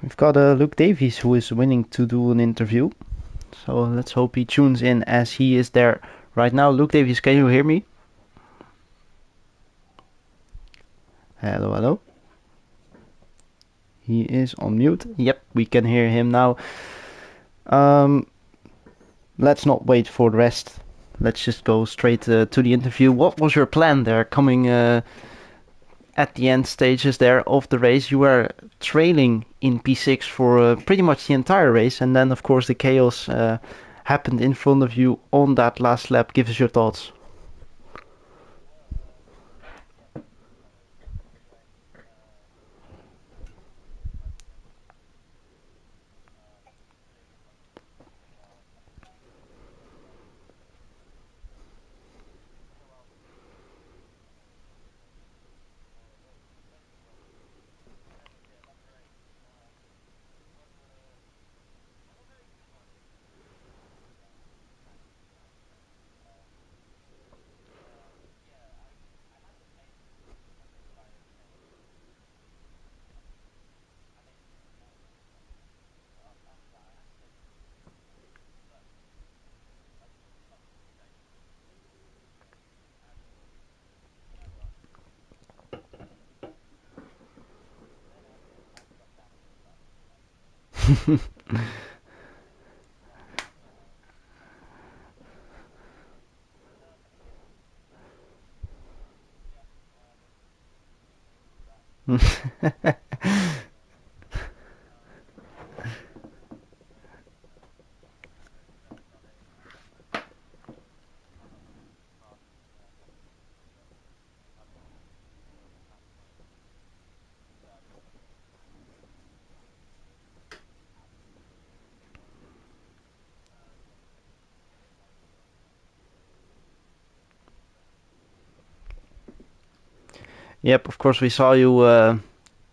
S1: We've got Luke Davies who is willing to do an interview. So let's hope he tunes in as he is there right now. Luke Davies, can you hear me? Hello, hello. He is on mute. Yep, we can hear him now. Let's not wait for the rest. Let's just go straight to the interview. What was your plan there coming at the end stages there of the race? You were trailing in P6 for pretty much the entire race, and then of course the chaos happened in front of you on that last lap. Give us your thoughts. Yep, of course we saw you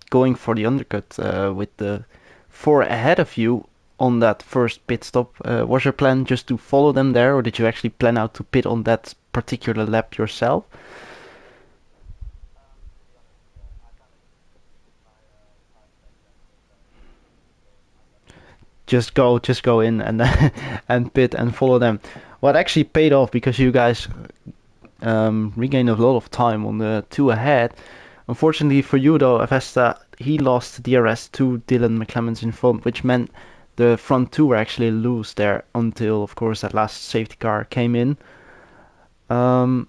S1: going for the undercut with the four ahead of you on that first pit stop. Was your plan just to follow them there, or did you actually plan out to pit on that particular lap yourself? Just go in and and pit and follow them. Well, it actually paid off because you guys regained a lot of time on the two ahead. Unfortunately for you though, Avesta, he lost DRS to Dylan McClemens in front, which meant the front two were actually loose there until, of course, that last safety car came in. Um,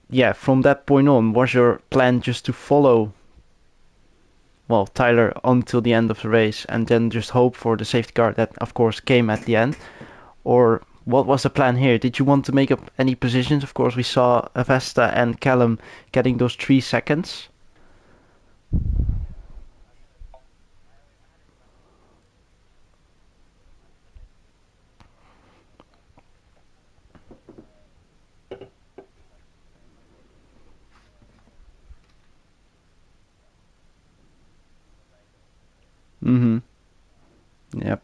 S1: yeah, from that point on, was your plan just to follow, well, Tyler until the end of the race and then just hope for the safety car that, of course, came at the end? Or what was the plan here? Did you want to make up any positions? Of course, we saw Avesta and Callum getting those 3 seconds. Mm-hmm. Yep.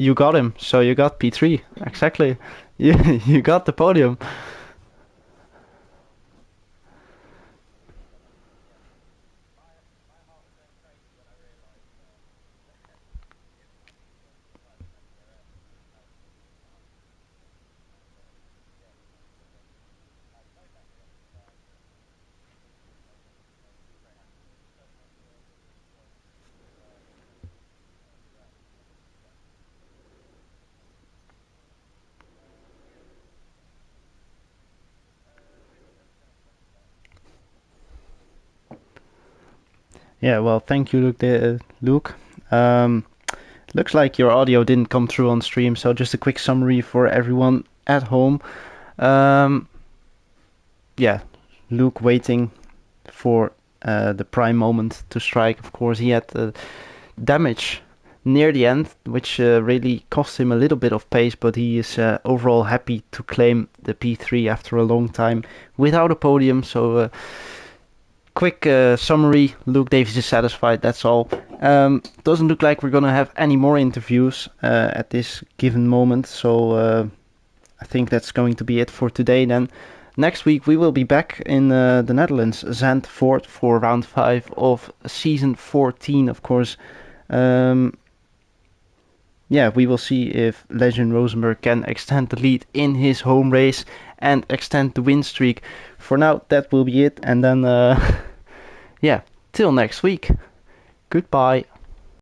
S1: You got him, so you got P3. Exactly. You got the podium. Yeah, well, thank you, Luke. Luke. Um, Looks like your audio didn't come through on stream, so just a quick summary for everyone at home. Um, yeah, Luke waiting for the prime moment to strike. Of course, he had damage near the end, which really cost him a little bit of pace, but he is overall happy to claim the P3 after a long time without a podium. So quick summary, Luke Davies is satisfied, that's all. Doesn't look like we're gonna have any more interviews at this given moment, so I think that's going to be it for today then. Next week we will be back in the Netherlands, Zandvoort, for round 5 of season 14, of course. Yeah, we will see if Legend Rosenberg can extend the lead in his home race and extend the win streak. For now, that will be it. And then, yeah, till next week. Goodbye.